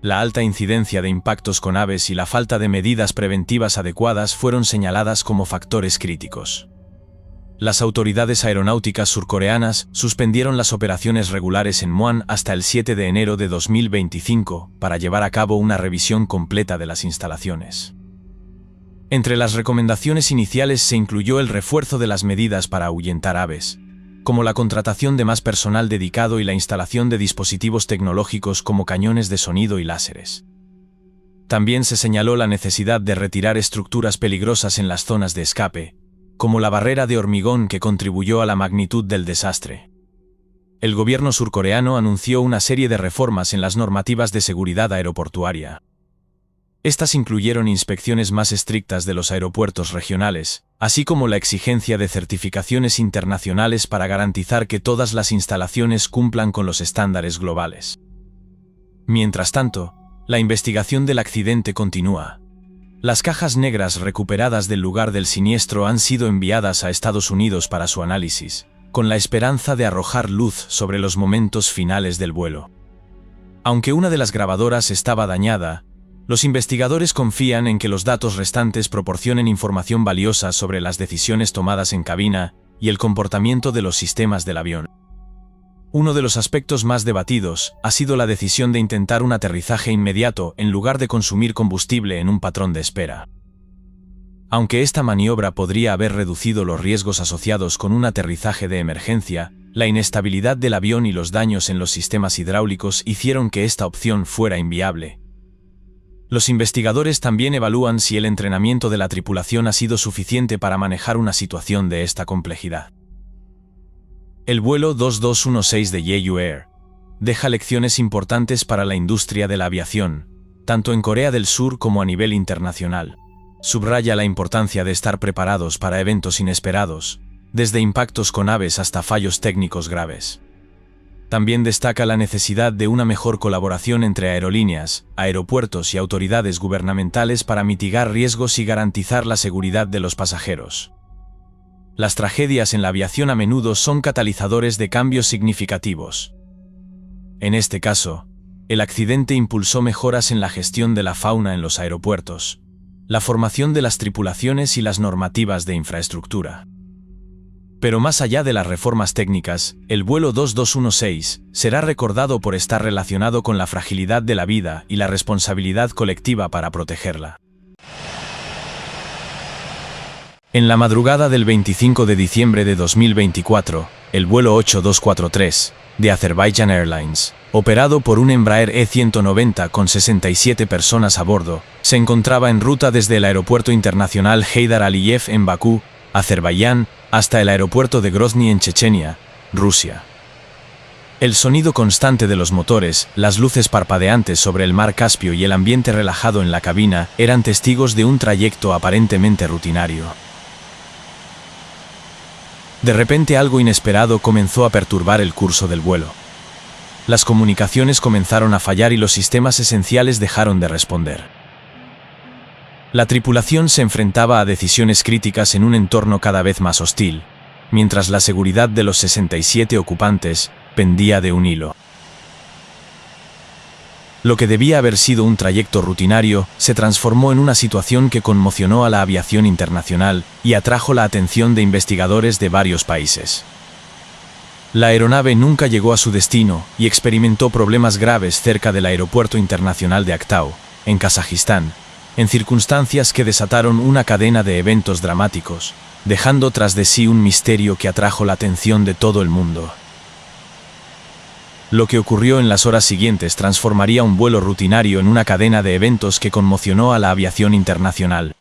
La alta incidencia de impactos con aves y la falta de medidas preventivas adecuadas fueron señaladas como factores críticos. Las autoridades aeronáuticas surcoreanas suspendieron las operaciones regulares en Muan hasta el 7 de enero de 2025 para llevar a cabo una revisión completa de las instalaciones. Entre las recomendaciones iniciales se incluyó el refuerzo de las medidas para ahuyentar aves, como la contratación de más personal dedicado y la instalación de dispositivos tecnológicos como cañones de sonido y láseres. También se señaló la necesidad de retirar estructuras peligrosas en las zonas de escape, como la barrera de hormigón que contribuyó a la magnitud del desastre. El gobierno surcoreano anunció una serie de reformas en las normativas de seguridad aeroportuaria. Estas incluyeron inspecciones más estrictas de los aeropuertos regionales, así como la exigencia de certificaciones internacionales para garantizar que todas las instalaciones cumplan con los estándares globales. Mientras tanto, la investigación del accidente continúa. Las cajas negras recuperadas del lugar del siniestro han sido enviadas a Estados Unidos para su análisis, con la esperanza de arrojar luz sobre los momentos finales del vuelo. Aunque una de las grabadoras estaba dañada, los investigadores confían en que los datos restantes proporcionen información valiosa sobre las decisiones tomadas en cabina y el comportamiento de los sistemas del avión. Uno de los aspectos más debatidos ha sido la decisión de intentar un aterrizaje inmediato en lugar de consumir combustible en un patrón de espera. Aunque esta maniobra podría haber reducido los riesgos asociados con un aterrizaje de emergencia, la inestabilidad del avión y los daños en los sistemas hidráulicos hicieron que esta opción fuera inviable. Los investigadores también evalúan si el entrenamiento de la tripulación ha sido suficiente para manejar una situación de esta complejidad. El vuelo 2216 de Jeju Air deja lecciones importantes para la industria de la aviación, tanto en Corea del Sur como a nivel internacional. Subraya la importancia de estar preparados para eventos inesperados, desde impactos con aves hasta fallos técnicos graves. También destaca la necesidad de una mejor colaboración entre aerolíneas, aeropuertos y autoridades gubernamentales para mitigar riesgos y garantizar la seguridad de los pasajeros. Las tragedias en la aviación a menudo son catalizadores de cambios significativos. En este caso, el accidente impulsó mejoras en la gestión de la fauna en los aeropuertos, la formación de las tripulaciones y las normativas de infraestructura. Pero más allá de las reformas técnicas, el vuelo 2216 será recordado por estar relacionado con la fragilidad de la vida y la responsabilidad colectiva para protegerla. En la madrugada del 25 de diciembre de 2024, el vuelo 8243 de Azerbaijan Airlines, operado por un Embraer E190 con 67 personas a bordo, se encontraba en ruta desde el Aeropuerto Internacional Heydar Aliyev en Bakú, Azerbaiyán, hasta el aeropuerto de Grozny en Chechenia, Rusia. El sonido constante de los motores, las luces parpadeantes sobre el mar Caspio y el ambiente relajado en la cabina eran testigos de un trayecto aparentemente rutinario. De repente algo inesperado comenzó a perturbar el curso del vuelo. Las comunicaciones comenzaron a fallar y los sistemas esenciales dejaron de responder. La tripulación se enfrentaba a decisiones críticas en un entorno cada vez más hostil, mientras la seguridad de los 67 ocupantes pendía de un hilo. Lo que debía haber sido un trayecto rutinario se transformó en una situación que conmocionó a la aviación internacional y atrajo la atención de investigadores de varios países. La aeronave nunca llegó a su destino y experimentó problemas graves cerca del Aeropuerto Internacional de Aktau, en Kazajistán, en circunstancias que desataron una cadena de eventos dramáticos, dejando tras de sí un misterio que atrajo la atención de todo el mundo. Lo que ocurrió en las horas siguientes transformaría un vuelo rutinario en una cadena de eventos que conmocionó a la aviación internacional.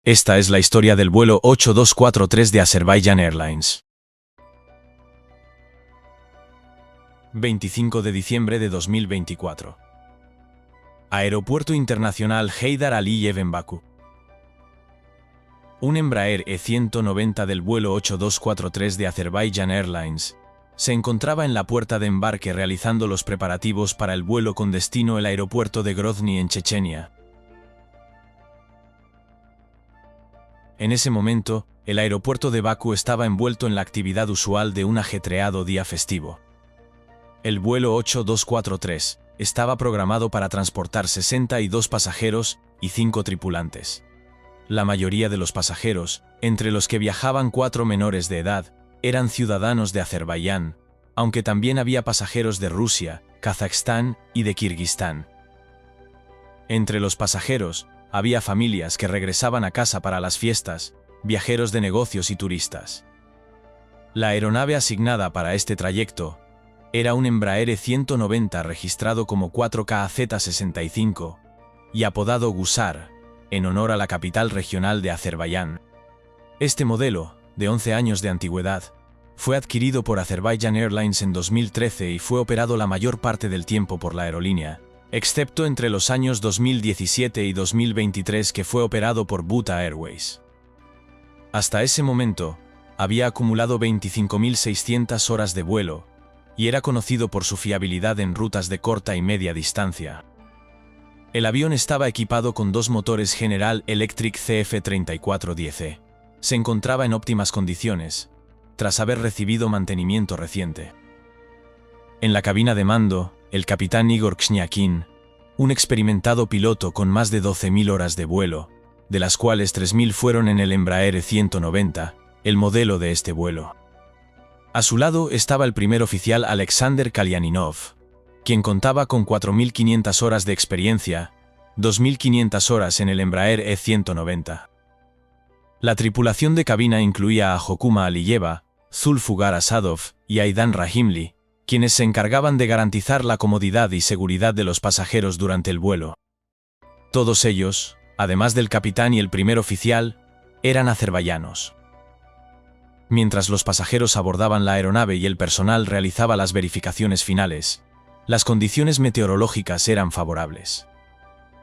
Esta es la historia del vuelo 8243 de Azerbaijan Airlines. 25 de diciembre de 2024. Aeropuerto Internacional Heydar Aliyev en Bakú. Un Embraer E190 del vuelo 8243 de Azerbaijan Airlines se encontraba en la puerta de embarque realizando los preparativos para el vuelo con destino al aeropuerto de Grozny en Chechenia. En ese momento, el aeropuerto de Bakú estaba envuelto en la actividad usual de un ajetreado día festivo. El vuelo 8243 estaba programado para transportar 62 pasajeros y 5 tripulantes. La mayoría de los pasajeros, entre los que viajaban 4 menores de edad, eran ciudadanos de Azerbaiyán, aunque también había pasajeros de Rusia, Kazajstán y de Kirguistán. Entre los pasajeros, había familias que regresaban a casa para las fiestas, viajeros de negocios y turistas. La aeronave asignada para este trayecto era un Embraer E190 registrado como 4KZ65 y apodado Gusar, en honor a la capital regional de Azerbaiyán. Este modelo, de 11 años de antigüedad, fue adquirido por Azerbaijan Airlines en 2013 y fue operado la mayor parte del tiempo por la aerolínea, excepto entre los años 2017 y 2023 que fue operado por Buta Airways. Hasta ese momento, había acumulado 25.600 horas de vuelo y era conocido por su fiabilidad en rutas de corta y media distancia. El avión estaba equipado con 2 motores General Electric CF3410E. Se encontraba en óptimas condiciones, tras haber recibido mantenimiento reciente. En la cabina de mando, el capitán Igor Ksniakin, un experimentado piloto con más de 12.000 horas de vuelo, de las cuales 3.000 fueron en el Embraer E190, el modelo de este vuelo. A su lado estaba el primer oficial Alexander Kalyaninov, quien contaba con 4.500 horas de experiencia, 2.500 horas en el Embraer E190. La tripulación de cabina incluía a Jokuma Aliyeva, Zulfugar Asadov y Aidan Rahimli, quienes se encargaban de garantizar la comodidad y seguridad de los pasajeros durante el vuelo. Todos ellos, además del capitán y el primer oficial, eran azerbaiyanos. Mientras los pasajeros abordaban la aeronave y el personal realizaba las verificaciones finales, las condiciones meteorológicas eran favorables.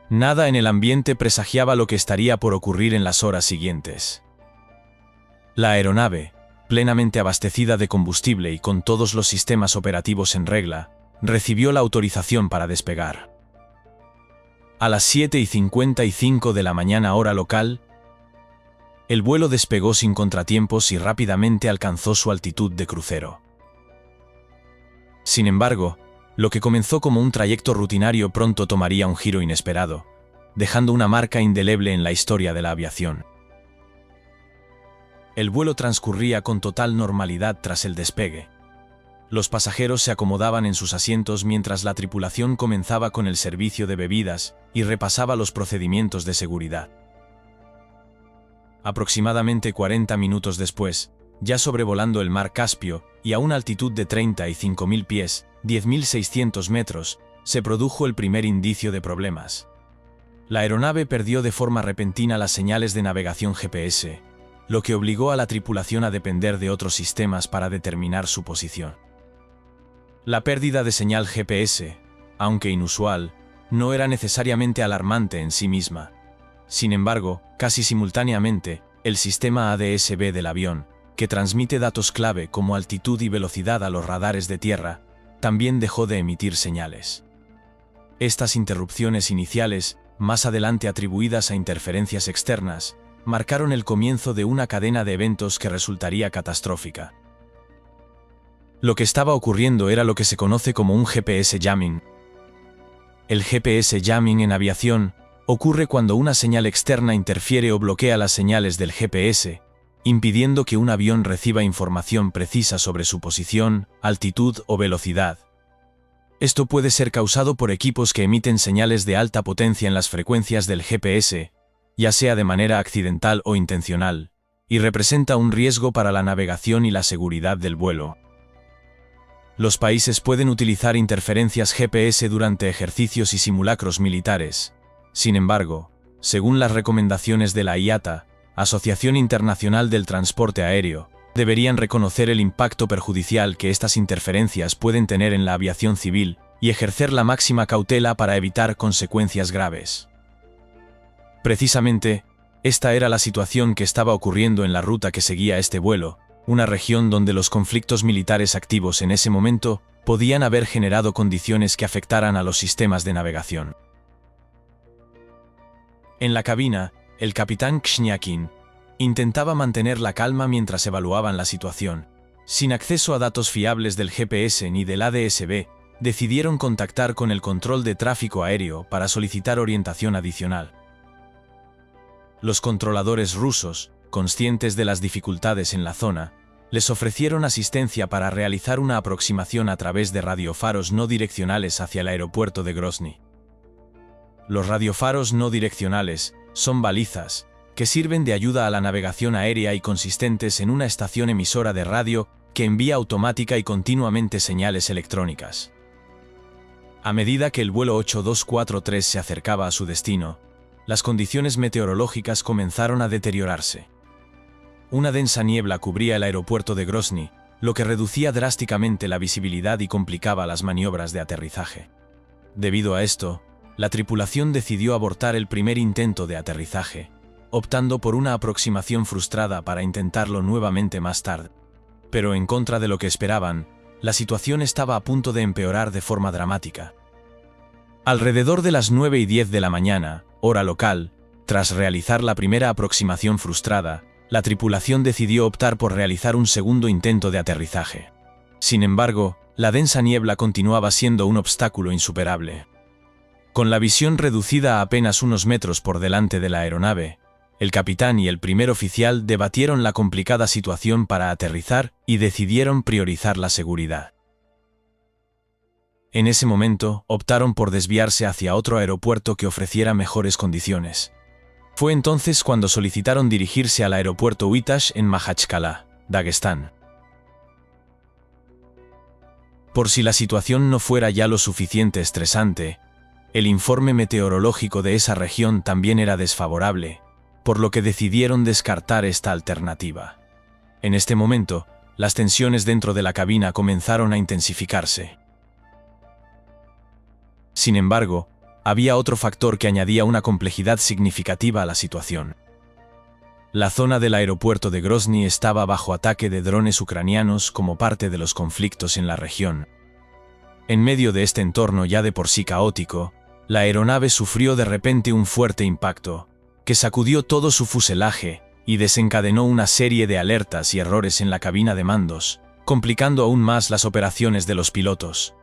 Nada en el ambiente presagiaba lo que estaría por ocurrir en las horas siguientes. La aeronave, plenamente abastecida de combustible y con todos los sistemas operativos en regla, recibió la autorización para despegar. A las 7:55 de la mañana hora local, el vuelo despegó sin contratiempos y rápidamente alcanzó su altitud de crucero. Sin embargo, lo que comenzó como un trayecto rutinario pronto tomaría un giro inesperado, dejando una marca indeleble en la historia de la aviación. El vuelo transcurría con total normalidad tras el despegue. Los pasajeros se acomodaban en sus asientos mientras la tripulación comenzaba con el servicio de bebidas y repasaba los procedimientos de seguridad. Aproximadamente 40 minutos después, ya sobrevolando el mar Caspio y a una altitud de 35.000 pies, 10.600 metros, se produjo el primer indicio de problemas. La aeronave perdió de forma repentina las señales de navegación GPS, lo que obligó a la tripulación a depender de otros sistemas para determinar su posición. La pérdida de señal GPS, aunque inusual, no era necesariamente alarmante en sí misma. Sin embargo, casi simultáneamente, el sistema ADS-B del avión, que transmite datos clave como altitud y velocidad a los radares de tierra, también dejó de emitir señales. Estas interrupciones iniciales más adelante atribuidas a interferencias externas, marcaron el comienzo de una cadena de eventos que resultaría catastrófica. Lo que estaba ocurriendo era lo que se conoce como un GPS jamming. El GPS jamming en aviación ocurre cuando una señal externa interfiere o bloquea las señales del GPS, impidiendo que un avión reciba información precisa sobre su posición, altitud o velocidad. Esto puede ser causado por equipos que emiten señales de alta potencia en las frecuencias del GPS, ya sea de manera accidental o intencional, y representa un riesgo para la navegación y la seguridad del vuelo. Los países pueden utilizar interferencias GPS durante ejercicios y simulacros militares. Sin embargo, según las recomendaciones de la IATA, Asociación Internacional del Transporte Aéreo, deberían reconocer el impacto perjudicial que estas interferencias pueden tener en la aviación civil y ejercer la máxima cautela para evitar consecuencias graves. Precisamente, esta era la situación que estaba ocurriendo en la ruta que seguía este vuelo, una región donde los conflictos militares activos en ese momento podían haber generado condiciones que afectaran a los sistemas de navegación. En la cabina, el capitán Kshniakin intentaba mantener la calma mientras evaluaban la situación. Sin acceso a datos fiables del GPS ni del ADSB, decidieron contactar con el control de tráfico aéreo para solicitar orientación adicional. Los controladores rusos, conscientes de las dificultades en la zona, les ofrecieron asistencia para realizar una aproximación a través de radiofaros no direccionales hacia el aeropuerto de Grozny. Los radiofaros no direccionales son balizas que sirven de ayuda a la navegación aérea y consistentes en una estación emisora de radio que envía automática y continuamente señales electrónicas. A medida que el vuelo 8243 se acercaba a su destino, las condiciones meteorológicas comenzaron a deteriorarse. Una densa niebla cubría el aeropuerto de Grozny, lo que reducía drásticamente la visibilidad y complicaba las maniobras de aterrizaje. Debido a esto, la tripulación decidió abortar el primer intento de aterrizaje, optando por una aproximación frustrada para intentarlo nuevamente más tarde. Pero en contra de lo que esperaban, la situación estaba a punto de empeorar de forma dramática. Alrededor de las 9:10 de la mañana, hora local, tras realizar la primera aproximación frustrada, la tripulación decidió optar por realizar un segundo intento de aterrizaje. Sin embargo, la densa niebla continuaba siendo un obstáculo insuperable. Con la visión reducida a apenas unos metros por delante de la aeronave, el capitán y el primer oficial debatieron la complicada situación para aterrizar y decidieron priorizar la seguridad. En ese momento, optaron por desviarse hacia otro aeropuerto que ofreciera mejores condiciones. Fue entonces cuando solicitaron dirigirse al aeropuerto Uitage en Makhachkala, Dagestán. Por si la situación no fuera ya lo suficiente estresante, el informe meteorológico de esa región también era desfavorable, por lo que decidieron descartar esta alternativa. En este momento, las tensiones dentro de la cabina comenzaron a intensificarse. Sin embargo, había otro factor que añadía una complejidad significativa a la situación. La zona del aeropuerto de Grozny estaba bajo ataque de drones ucranianos como parte de los conflictos en la región. En medio de este entorno ya de por sí caótico, la aeronave sufrió de repente un fuerte impacto, que sacudió todo su fuselaje y desencadenó una serie de alertas y errores en la cabina de mandos, complicando aún más las operaciones de los pilotos.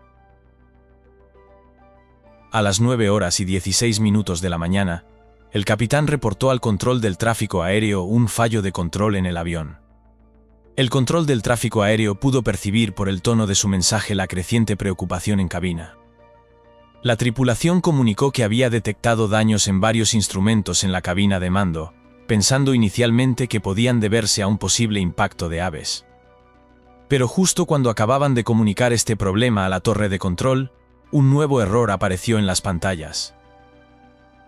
A las 9:16 de la mañana, el capitán reportó al control del tráfico aéreo un fallo de control en el avión. El control del tráfico aéreo pudo percibir por el tono de su mensaje la creciente preocupación en cabina. La tripulación comunicó que había detectado daños en varios instrumentos en la cabina de mando, pensando inicialmente que podían deberse a un posible impacto de aves. Pero justo cuando acababan de comunicar este problema a la torre de control, un nuevo error apareció en las pantallas.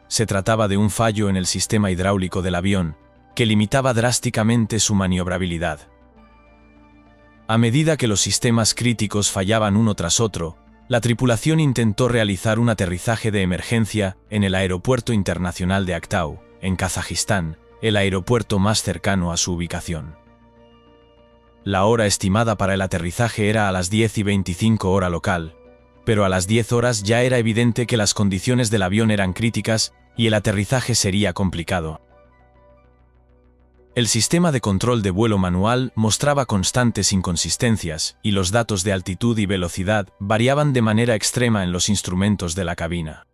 Se trataba de un fallo en el sistema hidráulico del avión, que limitaba drásticamente su maniobrabilidad. A medida que los sistemas críticos fallaban uno tras otro, la tripulación intentó realizar un aterrizaje de emergencia en el Aeropuerto Internacional de Aktau, en Kazajistán, el aeropuerto más cercano a su ubicación. La hora estimada para el aterrizaje era a las 10:25 hora local, pero a las 10 horas ya era evidente que las condiciones del avión eran críticas y el aterrizaje sería complicado. El sistema de control de vuelo manual mostraba constantes inconsistencias y los datos de altitud y velocidad variaban de manera extrema en los instrumentos de la cabina.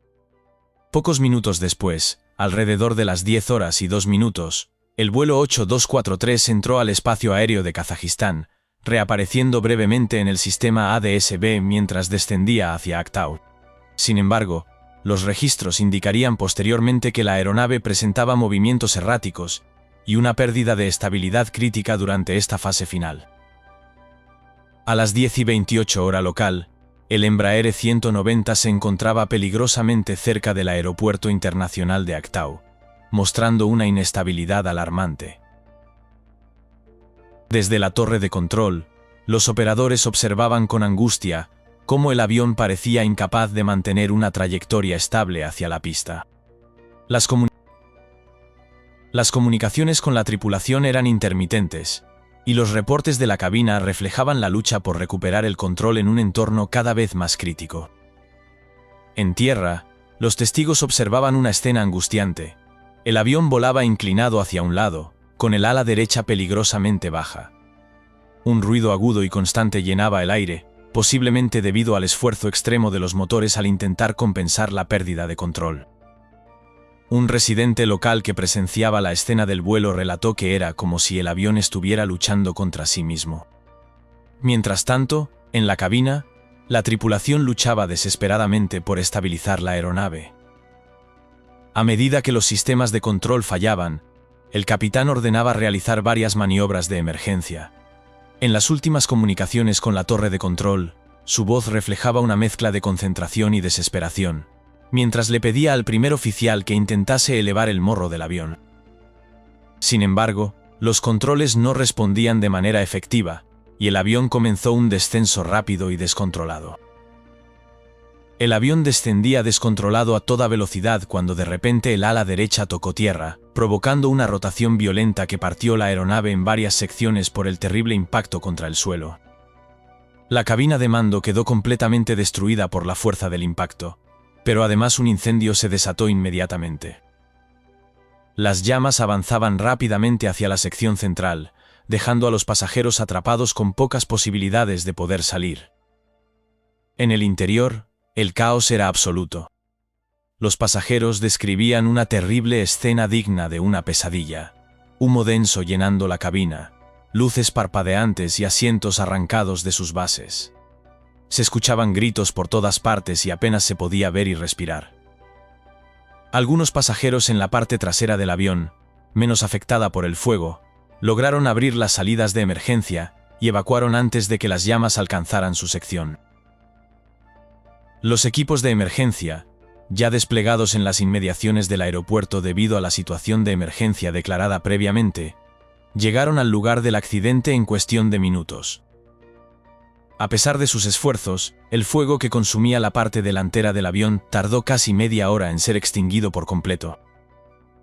Pocos minutos después, alrededor de las 10:02, el vuelo 8243 entró al espacio aéreo de Kazajistán, reapareciendo brevemente en el sistema ADS-B mientras descendía hacia Aktau. Sin embargo, los registros indicarían posteriormente que la aeronave presentaba movimientos erráticos y una pérdida de estabilidad crítica durante esta fase final. A las 10:28 hora local, el Embraer 190 se encontraba peligrosamente cerca del aeropuerto internacional de Aktau, mostrando una inestabilidad alarmante. Desde la torre de control, los operadores observaban con angustia cómo el avión parecía incapaz de mantener una trayectoria estable hacia la pista. Las comunicaciones con la tripulación eran intermitentes, y los reportes de la cabina reflejaban la lucha por recuperar el control en un entorno cada vez más crítico. En tierra, los testigos observaban una escena angustiante. El avión volaba inclinado hacia un lado, con el ala derecha peligrosamente baja. Un ruido agudo y constante llenaba el aire, posiblemente debido al esfuerzo extremo de los motores al intentar compensar la pérdida de control. Un residente local que presenciaba la escena del vuelo relató que era como si el avión estuviera luchando contra sí mismo. Mientras tanto, en la cabina, la tripulación luchaba desesperadamente por estabilizar la aeronave. A medida que los sistemas de control fallaban, el capitán ordenaba realizar varias maniobras de emergencia. En las últimas comunicaciones con la torre de control, su voz reflejaba una mezcla de concentración y desesperación, mientras le pedía al primer oficial que intentase elevar el morro del avión. Sin embargo, los controles no respondían de manera efectiva, y el avión comenzó un descenso rápido y descontrolado. El avión descendía descontrolado a toda velocidad cuando de repente el ala derecha tocó tierra, provocando una rotación violenta que partió la aeronave en varias secciones por el terrible impacto contra el suelo. La cabina de mando quedó completamente destruida por la fuerza del impacto, pero además un incendio se desató inmediatamente. Las llamas avanzaban rápidamente hacia la sección central, dejando a los pasajeros atrapados con pocas posibilidades de poder salir. En el interior, el caos era absoluto. Los pasajeros describían una terrible escena digna de una pesadilla: humo denso llenando la cabina, luces parpadeantes y asientos arrancados de sus bases. Se escuchaban gritos por todas partes y apenas se podía ver y respirar. Algunos pasajeros en la parte trasera del avión, menos afectada por el fuego, lograron abrir las salidas de emergencia y evacuaron antes de que las llamas alcanzaran su sección. Los equipos de emergencia, ya desplegados en las inmediaciones del aeropuerto debido a la situación de emergencia declarada previamente, llegaron al lugar del accidente en cuestión de minutos. A pesar de sus esfuerzos, el fuego que consumía la parte delantera del avión tardó casi media hora en ser extinguido por completo.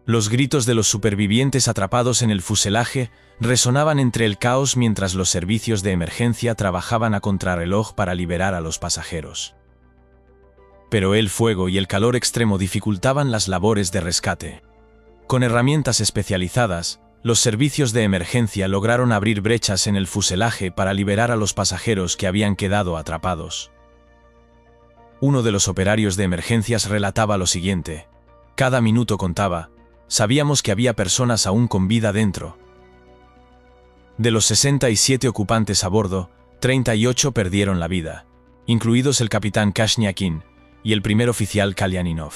Los gritos de los supervivientes atrapados en el fuselaje resonaban entre el caos mientras los servicios de emergencia trabajaban a contrarreloj para liberar a los pasajeros. Pero el fuego y el calor extremo dificultaban las labores de rescate. Con herramientas especializadas, los servicios de emergencia lograron abrir brechas en el fuselaje para liberar a los pasajeros que habían quedado atrapados. Uno de los operarios de emergencias relataba lo siguiente: cada minuto contaba, sabíamos que había personas aún con vida dentro. De los 67 ocupantes a bordo, 38 perdieron la vida, incluidos el capitán Kashniakin y el primer oficial Kalyaninov.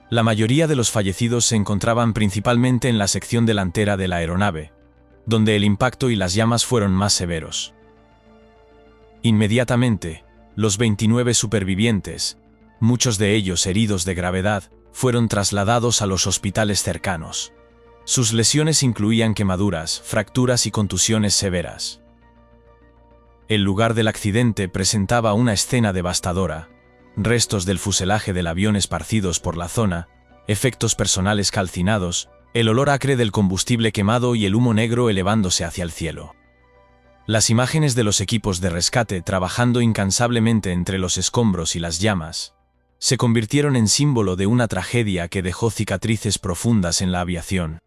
La mayoría de los fallecidos se encontraban principalmente en la sección delantera de la aeronave, donde el impacto y las llamas fueron más severos. Inmediatamente, los 29 supervivientes, muchos de ellos heridos de gravedad, fueron trasladados a los hospitales cercanos. Sus lesiones incluían quemaduras, fracturas y contusiones severas. El lugar del accidente presentaba una escena devastadora: restos del fuselaje del avión esparcidos por la zona, efectos personales calcinados, el olor acre del combustible quemado y el humo negro elevándose hacia el cielo. Las imágenes de los equipos de rescate trabajando incansablemente entre los escombros y las llamas se convirtieron en símbolo de una tragedia que dejó cicatrices profundas en la aviación.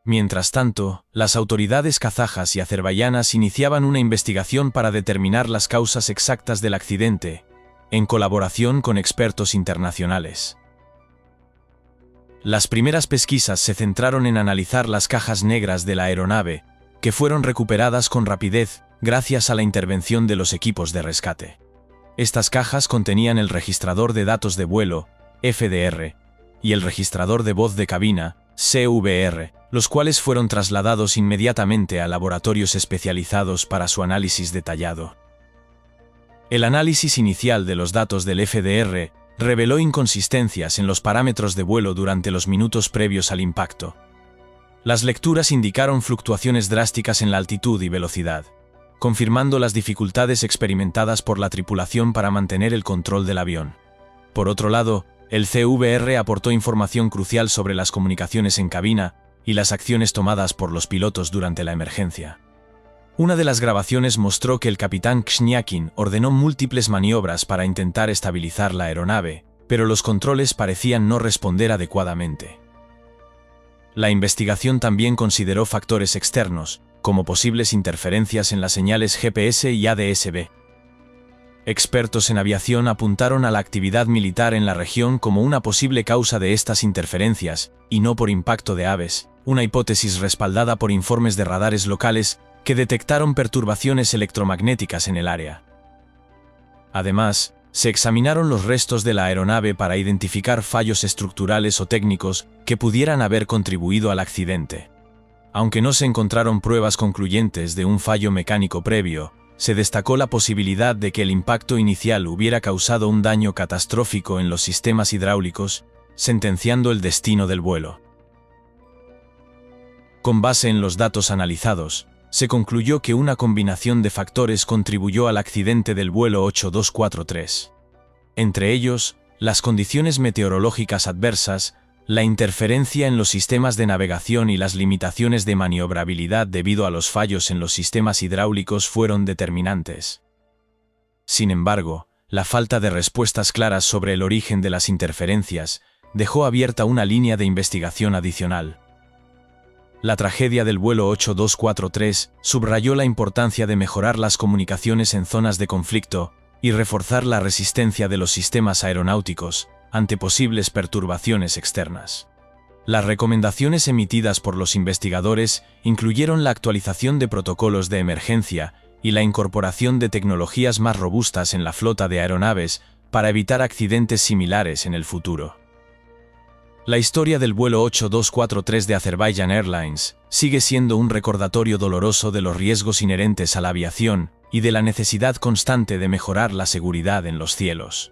Mientras tanto, las autoridades kazajas y azerbaiyanas iniciaban una investigación para determinar las causas exactas del accidente, en colaboración con expertos internacionales. Las primeras pesquisas se centraron en analizar las cajas negras de la aeronave, que fueron recuperadas con rapidez gracias a la intervención de los equipos de rescate. Estas cajas contenían el registrador de datos de vuelo, FDR, y el registrador de voz de cabina, CVR, los cuales fueron trasladados inmediatamente a laboratorios especializados para su análisis detallado. El análisis inicial de los datos del FDR reveló inconsistencias en los parámetros de vuelo durante los minutos previos al impacto. Las lecturas indicaron fluctuaciones drásticas en la altitud y velocidad, confirmando las dificultades experimentadas por la tripulación para mantener el control del avión. Por otro lado, el CVR aportó información crucial sobre las comunicaciones en cabina y las acciones tomadas por los pilotos durante la emergencia. Una de las grabaciones mostró que el capitán Kshniakin ordenó múltiples maniobras para intentar estabilizar la aeronave, pero los controles parecían no responder adecuadamente. La investigación también consideró factores externos, como posibles interferencias en las señales GPS y ADS-B. Expertos en aviación apuntaron a la actividad militar en la región como una posible causa de estas interferencias, y no por impacto de aves, una hipótesis respaldada por informes de radares locales que detectaron perturbaciones electromagnéticas en el área. Además, se examinaron los restos de la aeronave para identificar fallos estructurales o técnicos que pudieran haber contribuido al accidente. Aunque no se encontraron pruebas concluyentes de un fallo mecánico previo, se destacó la posibilidad de que el impacto inicial hubiera causado un daño catastrófico en los sistemas hidráulicos, sentenciando el destino del vuelo. Con base en los datos analizados, se concluyó que una combinación de factores contribuyó al accidente del vuelo 8243. Entre ellos, las condiciones meteorológicas adversas, la interferencia en los sistemas de navegación y las limitaciones de maniobrabilidad debido a los fallos en los sistemas hidráulicos fueron determinantes. Sin embargo, la falta de respuestas claras sobre el origen de las interferencias dejó abierta una línea de investigación adicional. La tragedia del vuelo 8243 subrayó la importancia de mejorar las comunicaciones en zonas de conflicto y reforzar la resistencia de los sistemas aeronáuticos ante posibles perturbaciones externas. Las recomendaciones emitidas por los investigadores incluyeron la actualización de protocolos de emergencia y la incorporación de tecnologías más robustas en la flota de aeronaves para evitar accidentes similares en el futuro. La historia del vuelo 8243 de Azerbaijan Airlines sigue siendo un recordatorio doloroso de los riesgos inherentes a la aviación y de la necesidad constante de mejorar la seguridad en los cielos.